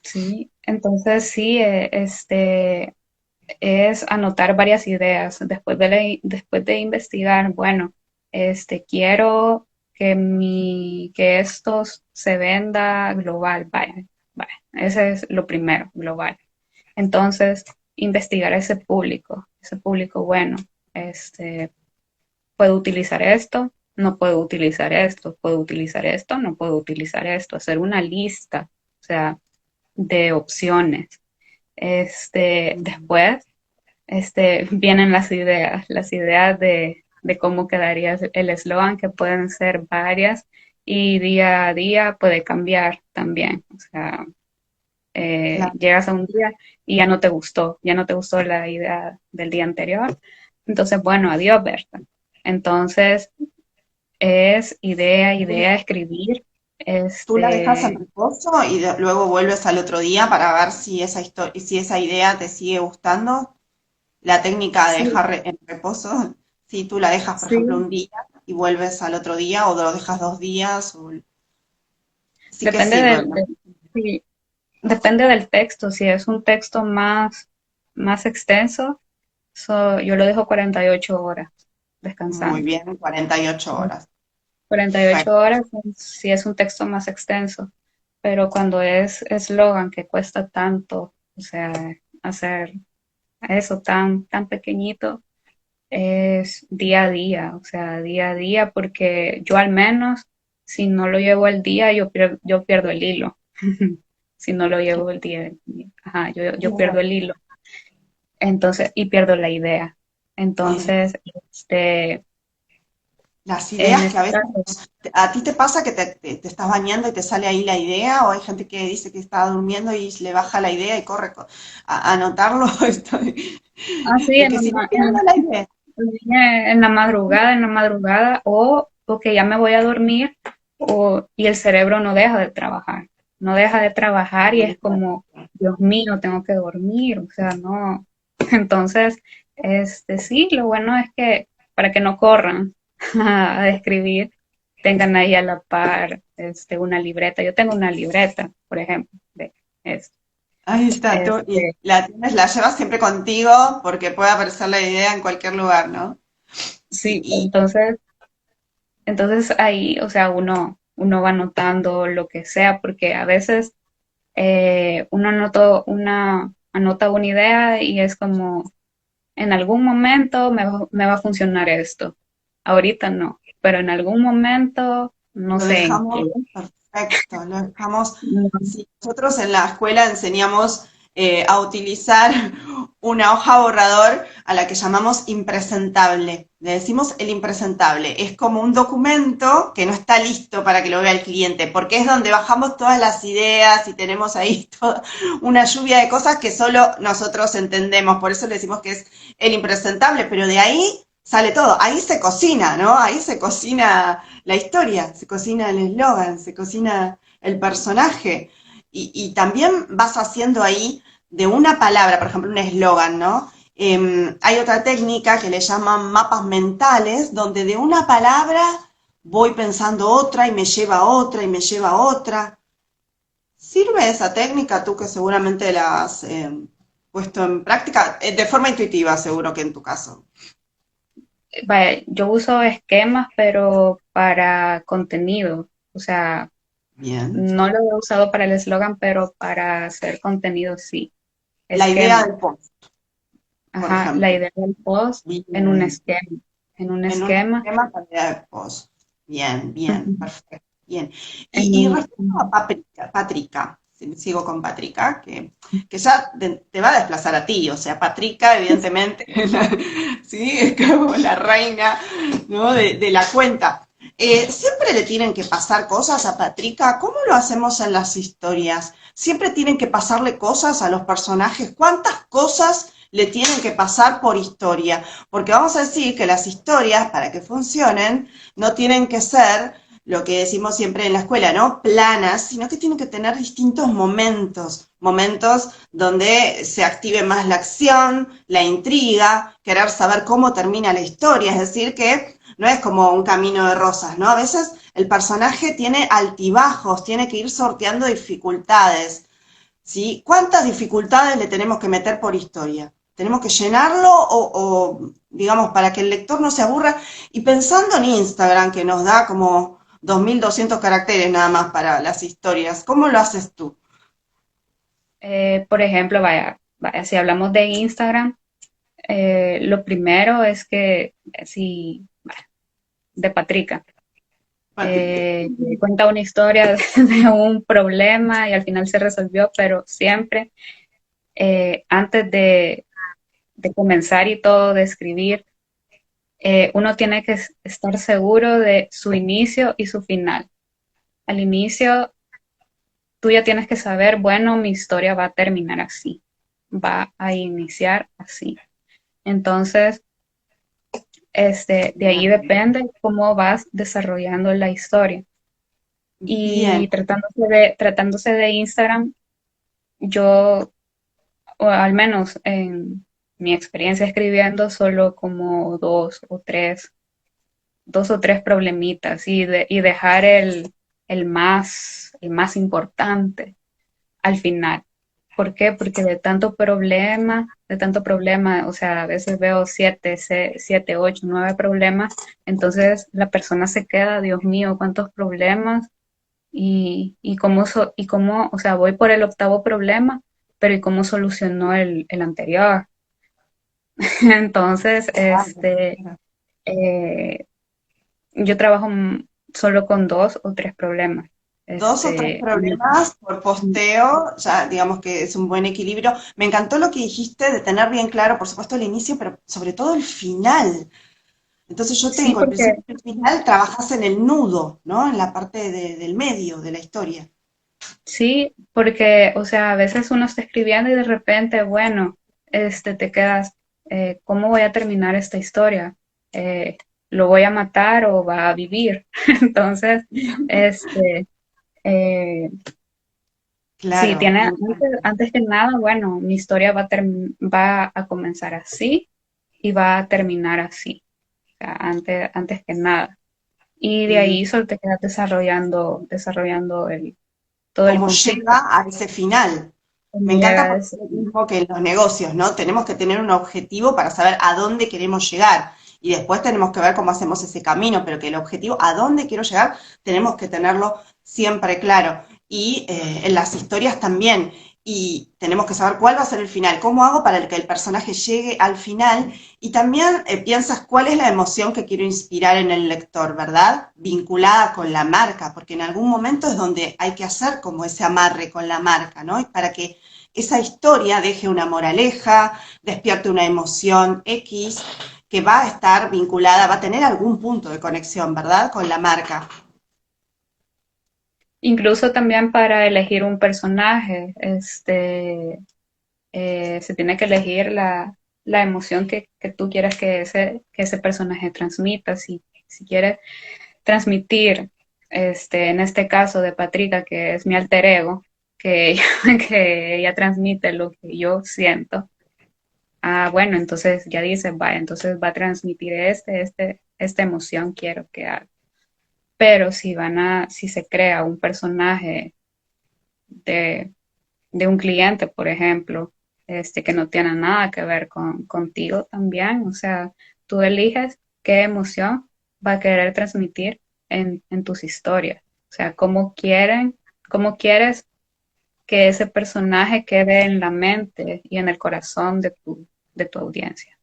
decir. entonces sí, es anotar varias ideas después después de investigar, bueno, quiero que esto se venda global, vaya, vaya, ese es lo primero, global. Entonces, investigar ese público, bueno, este, puedo utilizar esto, no puedo utilizar esto, puedo utilizar esto, no puedo utilizar esto, hacer una lista, o sea, de opciones. Después, vienen las ideas de cómo quedaría el eslogan, que pueden ser varias y día a día puede cambiar también. O sea, Claro, llegas a un día y ya no te gustó la idea del día anterior. Entonces, bueno, adiós, Berta. Entonces, es idea, escribir, tú la dejas en este, reposo y luego vuelves al otro día para ver si si esa idea te sigue gustando. La técnica de sí, dejar en reposo, si tú la dejas, por ejemplo, sí, un día y vuelves al otro día o lo dejas 2 días, sí que depende sirve, ¿no? sí, depende del texto. Si es un texto más extenso, Yo lo dejo 48 horas Muy descansando. bien, 48 horas. Cuarenta y Perfecto. ocho horas sí es un texto más extenso, pero cuando es eslogan que cuesta tanto, o sea, hacer eso tan pequeñito, es día a día, o sea, día a día, porque yo al menos, si no lo llevo el día, yo pierdo el hilo. Si no lo llevo el día, ajá, yo pierdo el hilo. Entonces, y pierdo la idea. Bien. Entonces, Las en ideas que a este veces, caso, ¿a ti te pasa que te estás bañando y te sale ahí la idea? ¿O hay gente que dice que está durmiendo y le baja la idea y corre a anotarlo? así De que si no pierdo la idea. en la madrugada, o que ya me voy a dormir, y el cerebro no deja de trabajar. No deja de trabajar y es como, Dios mío, tengo que dormir, o sea, no. Entonces, sí, lo bueno es que para que no corran a escribir, tengan ahí a la par una libreta. Yo tengo una libreta, por ejemplo, de esto. Ahí está, tú, y Este, la llevas siempre contigo porque puede aparecer la idea en cualquier lugar, ¿no? sí, Y, entonces ahí, o sea, uno va notando lo que sea, porque a veces uno anota una idea y es como, en algún momento me va a funcionar esto. Ahorita no, pero en algún momento, no lo sé en dejamos qué. perfecto, lo dejamos. No, Si nosotros en la escuela enseñamos a utilizar una hoja borrador a la que llamamos impresentable. Le decimos el impresentable. Es como un documento que no está listo para que lo vea el cliente, porque es donde bajamos todas las ideas y tenemos ahí toda una lluvia de cosas que solo nosotros entendemos. Por eso le decimos que es el impresentable, pero de ahí sale todo. Ahí se cocina, ¿no? Ahí se cocina la historia, se cocina el eslogan, se cocina el personaje. Y también vas haciendo ahí de una palabra, por ejemplo, un eslogan, ¿no? Hay otra técnica que le llaman mapas mentales, donde de una palabra voy pensando otra y me lleva a otra y me lleva a otra. ¿Sirve esa técnica tú que seguramente la has puesto en práctica? De forma intuitiva, seguro que en tu caso. vaya, yo uso esquemas, pero para contenido, o sea, Bien. no lo he usado para el eslogan, pero para hacer contenido sí. La idea Esquema. del post, por Ajá, la ejemplo. idea del post en un Bien. esquema. En un En un esquema. esquema calidad de post. Bien, bien, Ujú. perfecto. Bien. En Y un, respecto a Patrica, sigo con Patrica, que ya te va a desplazar a ti, o sea, Patrica, evidentemente, sí, es como la reina, ¿no? de la cuenta. ¿Siempre le tienen que pasar cosas a Patrica? ¿Cómo lo hacemos en las historias? ¿Siempre tienen que pasarle cosas a los personajes? ¿Cuántas cosas le tienen que pasar por historia? Porque vamos a decir que las historias, para que funcionen, no tienen que ser lo que decimos siempre en la escuela, ¿no? Planas, sino que tienen que tener distintos momentos, momentos donde se active más la acción, la intriga, querer saber cómo termina la historia, es decir, que no es como un camino de rosas, ¿no? A veces el personaje tiene altibajos, tiene que ir sorteando dificultades, ¿sí? ¿Cuántas dificultades le tenemos que meter por historia? ¿Tenemos que llenarlo digamos, para que el lector no se aburra? Y pensando en Instagram, que nos da como 2.200 caracteres nada más para las historias, ¿cómo lo haces tú? por ejemplo, vaya, si hablamos de Instagram, lo primero es que, si, de Patrica, Patrick? cuenta una historia de un problema y al final se resolvió, pero siempre antes de comenzar y todo, de escribir, uno tiene que estar seguro de su inicio y su final. Al inicio, tú ya tienes que saber, bueno, mi historia va a terminar así, va a iniciar así. Entonces, de ahí depende cómo vas desarrollando la historia. Bien, Y tratándose de Instagram, yo, o al menos en mi experiencia escribiendo, solo como dos o tres problemitas y dejar el más importante al final. ¿Por qué? Porque de tanto problema, o sea, a veces veo 8, 9 problemas, entonces la persona se queda, Dios mío, cuántos problemas, y cómo, o sea, voy por el octavo problema, pero ¿y cómo solucionó el anterior? Entonces, eh, yo trabajo solo con 2 o 3 problemas. 2 o 3 Y problemas por posteo, ya digamos que es un buen equilibrio. Me encantó lo que dijiste de tener bien claro, por supuesto, el inicio, pero sobre todo el final. Entonces yo sí, tengo el porque principio y el final, trabajas en el nudo, ¿no? En la parte del medio de la historia. Sí, porque, o sea, a veces uno está escribiendo y de repente, bueno, te quedas, ¿cómo voy a terminar esta historia? Eh, ¿Lo voy a matar o va a vivir? Entonces, este, eh, sí, Claro, tiene, me encanta. antes que nada, bueno, mi historia va a comenzar así y va a terminar así, o sea, antes que nada. Y de Mm. ahí solo te quedas desarrollando todo el Cómo conflicto. llega a ese final. Me Cómo encanta llega a porque ese es lo fin. mismo que en los negocios, ¿no? Tenemos que tener un objetivo para saber a dónde queremos llegar. Y después tenemos que ver cómo hacemos ese camino, pero que el objetivo, a dónde quiero llegar, tenemos que tenerlo siempre claro. Y en las historias también. Y tenemos que saber cuál va a ser el final, cómo hago para que el personaje llegue al final. Y también piensas cuál es la emoción que quiero inspirar en el lector, ¿verdad? Vinculada con la marca, porque en algún momento es donde hay que hacer como ese amarre con la marca, ¿no? Y para que esa historia deje una moraleja, despierte una emoción X, que va a estar vinculada, va a tener algún punto de conexión, ¿verdad? Con la marca. Incluso también para elegir un personaje, se tiene que elegir la emoción que tú quieras que ese personaje transmita. Si quieres transmitir, en este caso de Patricia, que es mi alter ego, que ella, que ella transmite lo que yo siento. Ah, bueno, entonces ya dice, va, entonces va a transmitir esta emoción quiero que haga. Pero si se crea un personaje de, de un cliente, por ejemplo, que no tiene nada que ver contigo también, o sea, tú eliges qué emoción va a querer transmitir en tus historias. O sea, cómo quieres que ese personaje quede en la mente y en el corazón de tu audiencia.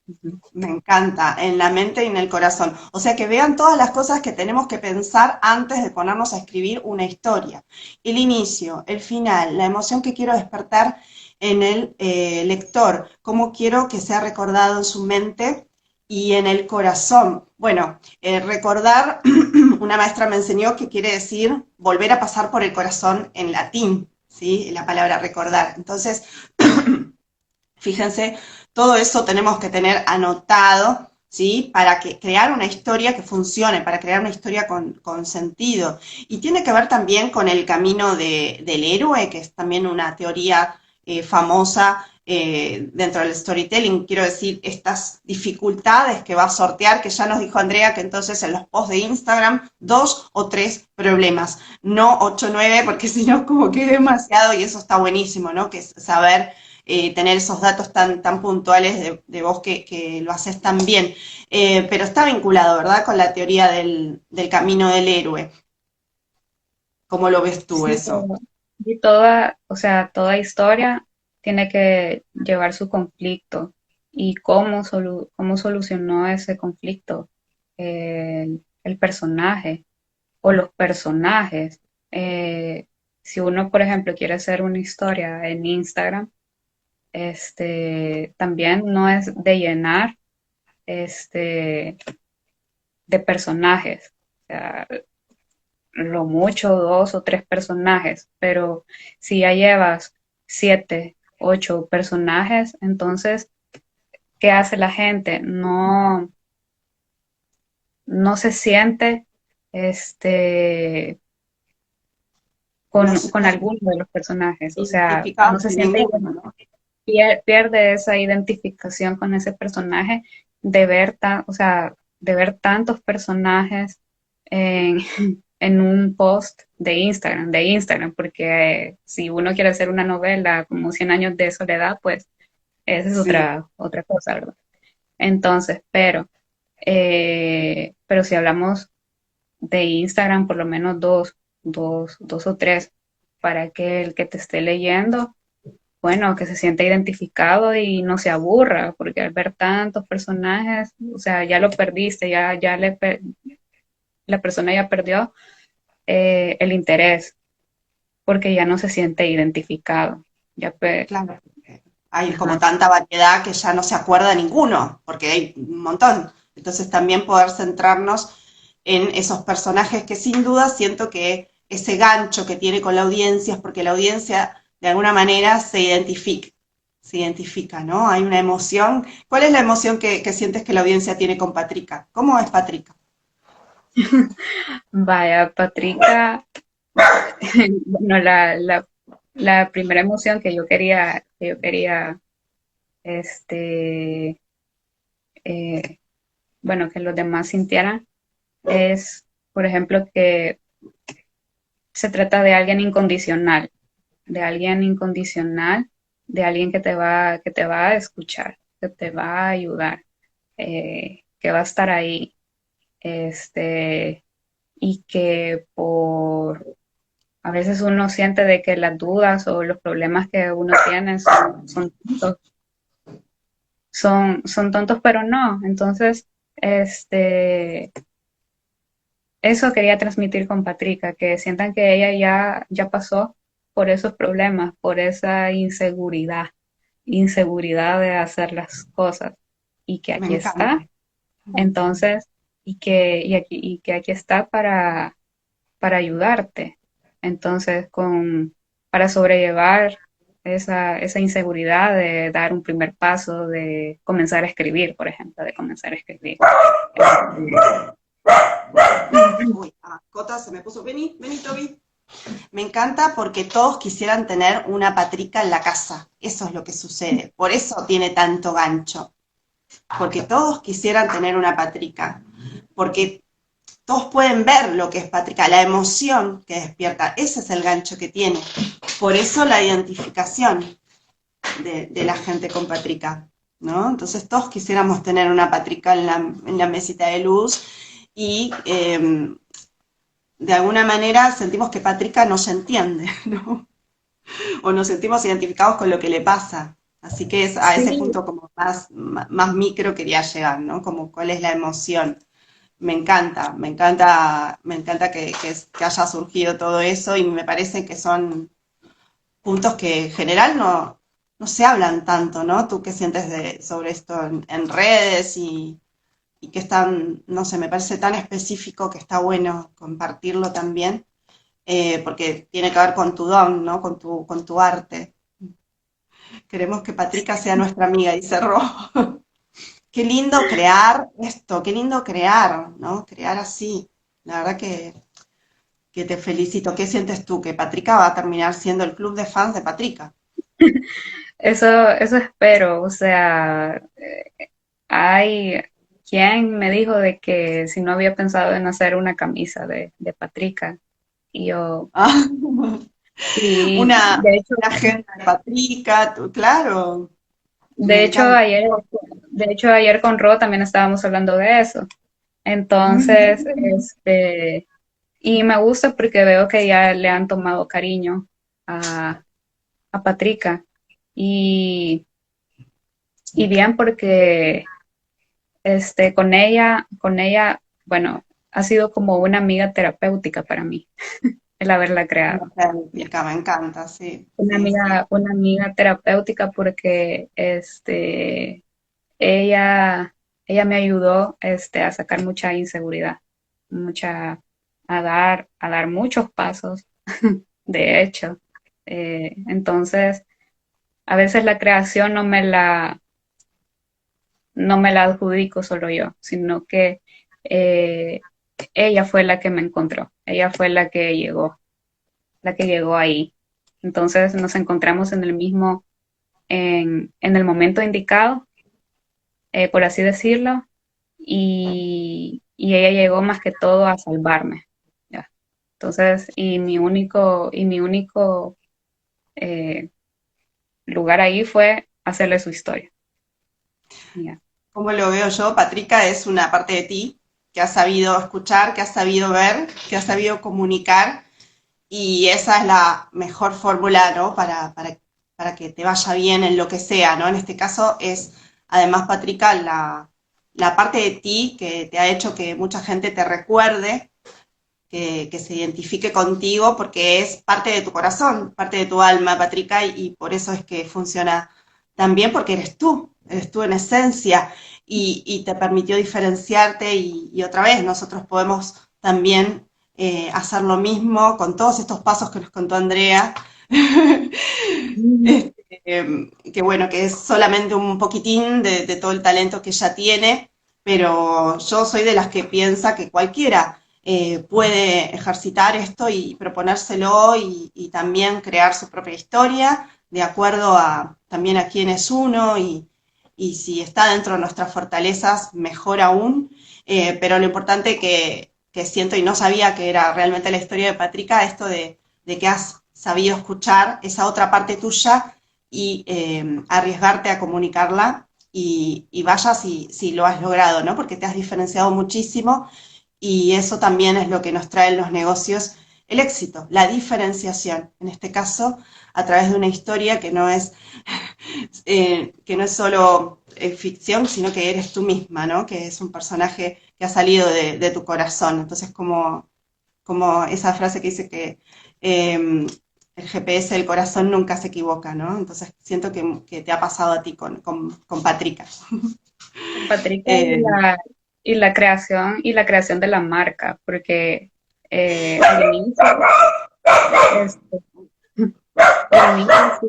Ujú. Me encanta, en la mente y en el corazón. O sea, que vean todas las cosas que tenemos que pensar antes de ponernos a escribir una historia. El inicio, el final, la emoción que quiero despertar en el lector, cómo quiero que sea recordado en su mente y en el corazón. Bueno, recordar, una maestra me enseñó que quiere decir volver a pasar por el corazón en latín, ¿sí? La palabra recordar. Entonces, fíjense, todo eso tenemos que tener anotado, ¿sí? Para que crear una historia que funcione, para crear una historia con sentido. Y tiene que ver también con el camino del héroe, que es también una teoría famosa dentro del storytelling. Quiero decir, estas dificultades que va a sortear, que ya nos dijo Andrea, que entonces en los posts de Instagram, 2 o 3 problemas, no 8 o 9, porque si no, como que es demasiado y eso está buenísimo, ¿no? Que es saber tener esos datos tan puntuales de vos que lo haces tan bien. Pero está vinculado, ¿verdad?, con la teoría del camino del héroe. ¿Cómo lo ves tú Sí, eso? y o sea, toda historia tiene que llevar su conflicto y cómo solucionó ese conflicto el personaje o los personajes. Si uno, por ejemplo, quiere hacer una historia en Instagram, también no es de llenar este, de personajes. O sea, lo mucho 2 o 3 personajes, pero si ya llevas 7, 8 personajes, entonces, ¿qué hace la gente? No se siente este, No con se alguno de los personajes, o sea, identificado no se con siente ninguno, ¿no? pierde esa identificación con ese personaje de ver, o sea, de ver tantos personajes en, en un post de Instagram, porque si uno quiere hacer una novela como Cien años de soledad, pues esa es Sí, otra cosa, ¿verdad? Entonces, pero si hablamos de Instagram, por lo menos dos o tres, para que el que te esté leyendo, bueno, que se sienta identificado y no se aburra, porque al ver tantos personajes, o sea, ya lo perdiste, la persona ya perdió el interés, porque ya no se siente identificado. Ya, claro. Hay como ajá. tanta variedad que ya no se acuerda ninguno, porque hay un montón. Entonces también poder centrarnos en esos personajes que sin duda siento que ese gancho que tiene con la audiencia es porque la audiencia de alguna manera se identifica, ¿no? Hay una emoción. ¿Cuál es la emoción que sientes que la audiencia tiene con Patrica? ¿Cómo es Patrica? Vaya, Patricia, bueno, la primera emoción que yo quería, este, eh, bueno, que los demás sintieran es, por ejemplo, que se trata de alguien incondicional, de alguien que te va a escuchar, que te va a ayudar, que va a estar ahí, este, y que a veces uno siente de que las dudas o los problemas que uno tiene son tontos, pero no. Entonces, este, eso quería transmitir con Patricia, que sientan que ella ya pasó por esos problemas, por esa inseguridad de hacer las cosas y que Me aquí encanta. está. Entonces, y que aquí está para ayudarte. Entonces, para sobrellevar esa inseguridad de dar un primer paso, de comenzar a escribir, por ejemplo, de comenzar a escribir. Uy, Cota se me puso. Vení, vení, Toby. Me encanta porque todos quisieran tener una Patrica en la casa. Eso es lo que sucede. Por eso tiene tanto gancho. Porque todos quisieran tener una Patrica. Porque todos pueden ver lo que es Patrica, la emoción que despierta. Ese es el gancho que tiene. Por eso la identificación de la gente con Patrica, ¿no? Entonces todos quisiéramos tener una Patrica en la mesita de luz y de alguna manera sentimos que Patrica nos entiende, ¿no? O nos sentimos identificados con lo que le pasa. Así que es a ese Sí, punto como más micro quería llegar, ¿no? Como cuál es la emoción. Me encanta que haya surgido todo eso y me parece que son puntos que en general no se hablan tanto, ¿no? ¿Tú qué sientes sobre esto en redes y que es tan, no sé, me parece tan específico que está bueno compartirlo también, porque tiene que ver con tu don, ¿no? Con tu arte. Queremos que Patrica sea nuestra amiga, dice Ro. Qué lindo crear esto, qué lindo crear, ¿no? Crear así. La verdad que te felicito. ¿Qué sientes tú? Que Patrica va a terminar siendo el club de fans de Patrica. eso espero. O sea, hay quien me dijo de que si no había pensado en hacer una camisa de Patricia. Y yo, Ah, sí, una agenda de Patrica, claro, me de hecho encanta. ayer, de hecho ayer con Ro también estábamos hablando de eso. Entonces, y me gusta porque veo que ya le han tomado cariño a, a Patricia. Y, y bien porque con ella, bueno, ha sido como una amiga terapéutica para mí, el haberla creado. Me encanta, sí, Una sí, sí. amiga, una amiga terapéutica porque ella, ella me ayudó a sacar mucha inseguridad, mucha, a dar muchos pasos, de hecho. Entonces, a veces la creación no me la adjudico solo yo, sino que eh, ella fue la que me encontró, ella fue la que llegó ahí. Entonces nos encontramos en el momento indicado, por así decirlo, y ella llegó más que todo a salvarme. ¿Ya? Entonces, y mi único eh, lugar ahí fue hacerle su historia. Ya. Como lo veo yo, Patricia es una parte de ti que has sabido escuchar, que has sabido ver, que has sabido comunicar, y esa es la mejor fórmula, ¿no? Para que te vaya bien en lo que sea, ¿no? En este caso es, además, Patricia, la parte de ti que te ha hecho que mucha gente te recuerde, que se identifique contigo, porque es parte de tu corazón, parte de tu alma, Patricia, y por eso es que funciona tan bien, porque eres tú en esencia, y te permitió diferenciarte, y otra vez nosotros podemos también hacer lo mismo con todos estos pasos que nos contó Andrea. Mm. Este, que bueno, que es solamente un poquitín de todo el talento que ella tiene, pero yo soy de las que piensa que cualquiera puede ejercitar esto y proponérselo, y también crear su propia historia de acuerdo a también a quién es uno, y si está dentro de nuestras fortalezas, mejor aún. Pero lo importante que siento, y no sabía que era realmente la historia de Patricia, esto de que has sabido escuchar esa otra parte tuya y arriesgarte a comunicarla, y vaya si lo has logrado, ¿no? Porque te has diferenciado muchísimo, y eso también es lo que nos trae en los negocios el éxito, la diferenciación, en este caso a través de una historia que no es solo ficción, sino que eres tú misma, ¿no? Que es un personaje que ha salido de tu corazón. Entonces, como esa frase que dice que el GPS del corazón nunca se equivoca, ¿no? Entonces siento que te ha pasado a ti con Patricia. Con Patricia Eh, y la creación de la marca, porque al inicio, este, al inicio sí,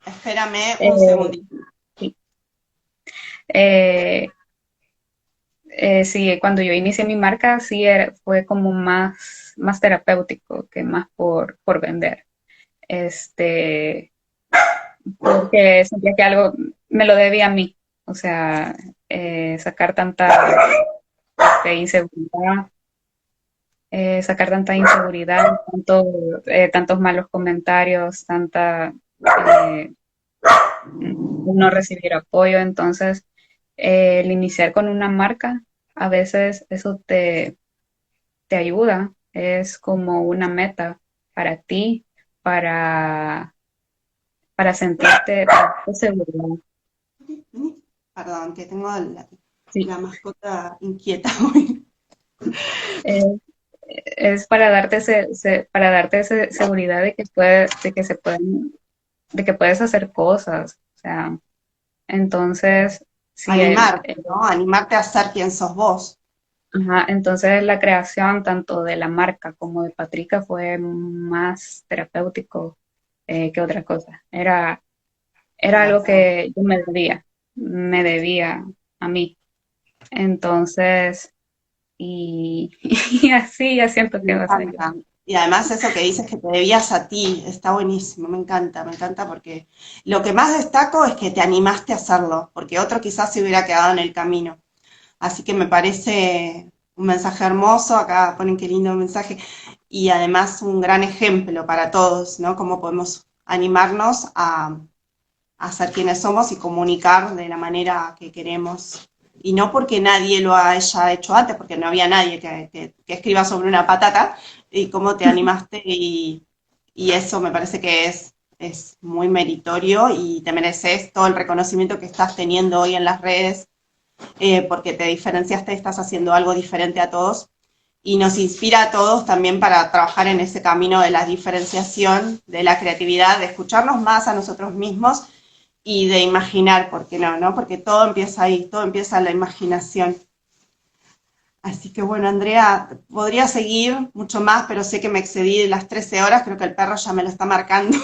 Espérame un eh, segundito. sí, eh, sí, cuando yo inicié mi marca sí fue como más terapéutico que más por vender. Este, porque sentía que algo me lo debía a mí. O sea, sacar tanta inseguridad, tantos malos comentarios, eh, no recibir apoyo. Entonces, el iniciar con una marca, a veces eso te ayuda, es como una meta para ti, para, para sentirte seguro. Perdón, que tengo Sí. la mascota inquieta hoy. Eh, es para darte seguridad de que puedes hacer cosas. O sea, entonces, sí, Animarte, ¿no? Animarte a ser quien sos vos. ajá, entonces la creación tanto de la marca como de Patrica fue más terapéutico que otra cosa. Era algo Hermoso. que yo me debía a mí. Entonces, y, y así ya siento Me que va a ser. encanta. Y además eso que dices que te debías a ti, está buenísimo, me encanta porque lo que más destaco es que te animaste a hacerlo, porque otro quizás se hubiera quedado en el camino. Así que me parece un mensaje hermoso, acá ponen qué lindo mensaje, y además un gran ejemplo para todos, ¿no? Cómo podemos animarnos a ser quienes somos y comunicar de la manera que queremos. Y no porque nadie lo haya hecho antes, porque no había nadie que escriba sobre una patata, y cómo te animaste, y eso me parece que es muy meritorio, y te mereces todo el reconocimiento que estás teniendo hoy en las redes, porque te diferenciaste, estás haciendo algo diferente a todos, y nos inspira a todos también para trabajar en ese camino de la diferenciación, de la creatividad, de escucharnos más a nosotros mismos y de imaginar, ¿por qué no? Porque todo empieza ahí, todo empieza en la imaginación. Así que bueno, Andrea, podría seguir mucho más, pero sé que me excedí de las 13 horas, creo que el perro ya me lo está marcando.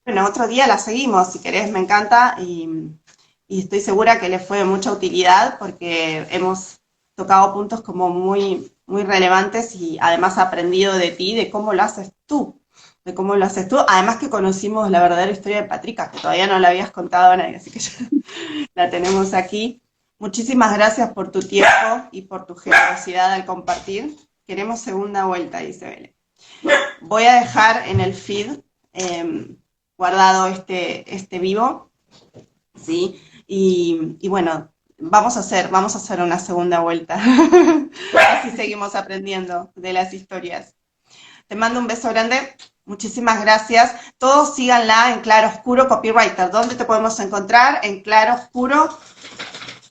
Bueno, otro día la seguimos, si querés, me encanta, y estoy segura que le fue de mucha utilidad, porque hemos tocado puntos como muy, muy relevantes, y además aprendido de ti, de cómo lo haces tú, de cómo lo haces tú. Además que conocimos la verdadera historia de Patricia, que todavía no la habías contado a nadie, así que ya la tenemos aquí. Muchísimas gracias por tu tiempo y por tu generosidad al compartir. Queremos segunda vuelta, dice Belén. Voy a dejar en el feed guardado este vivo, ¿sí? Y bueno, vamos a hacer una segunda vuelta. Así seguimos aprendiendo de las historias. Te mando un beso grande. Muchísimas gracias. Todos síganla en Claro Oscuro Copywriter. ¿Dónde te podemos encontrar? En Claro Oscuro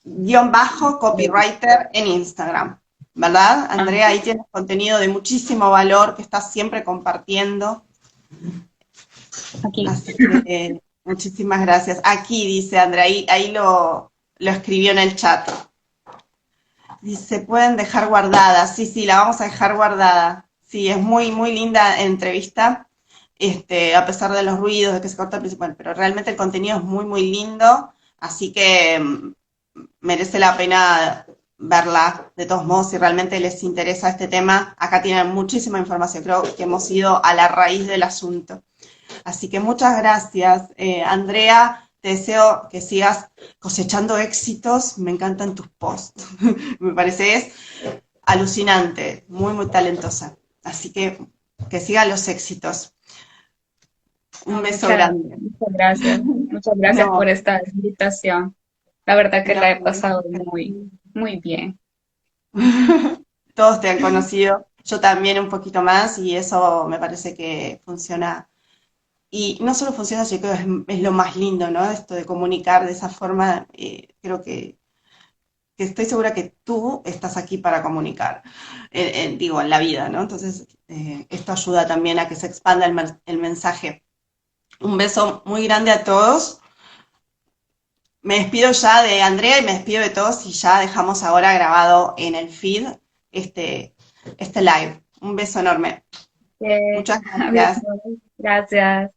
_copywriter en Instagram. ¿Verdad, Andrea? Ahí tienes contenido de muchísimo valor que estás siempre compartiendo. Aquí. Así que muchísimas gracias. Aquí dice Andrea, ahí lo escribió en el chat. Dice, pueden dejar guardada. Sí, sí, la vamos a dejar guardada. Sí, es muy, muy linda entrevista, a pesar de los ruidos, de que se corta el principal, pero realmente el contenido es muy, muy lindo, así que merece la pena verla. De todos modos, si realmente les interesa este tema, acá tienen muchísima información. Creo que hemos ido a la raíz del asunto. Así que muchas gracias, Andrea. Te deseo que sigas cosechando éxitos. Me encantan tus posts. Me parece alucinante, muy, muy talentosa. Así que sigan los éxitos. Un beso grande. Muchas gracias No, por esta invitación. La verdad que la he no. pasado muy, muy bien. Todos te han conocido, yo también un poquito más, y eso me parece que funciona. Y no solo funciona, sino que es lo más lindo, ¿no? Esto de comunicar de esa forma, creo que estoy segura que tú estás aquí para comunicar, digo, en la vida, ¿no? Entonces, esto ayuda también a que se expanda el mensaje. Un beso muy grande a todos. Me despido ya de Andrea y me despido de todos y ya dejamos ahora grabado en el feed este, este live. Un beso enorme. Muchas Adiós, gracias. gracias.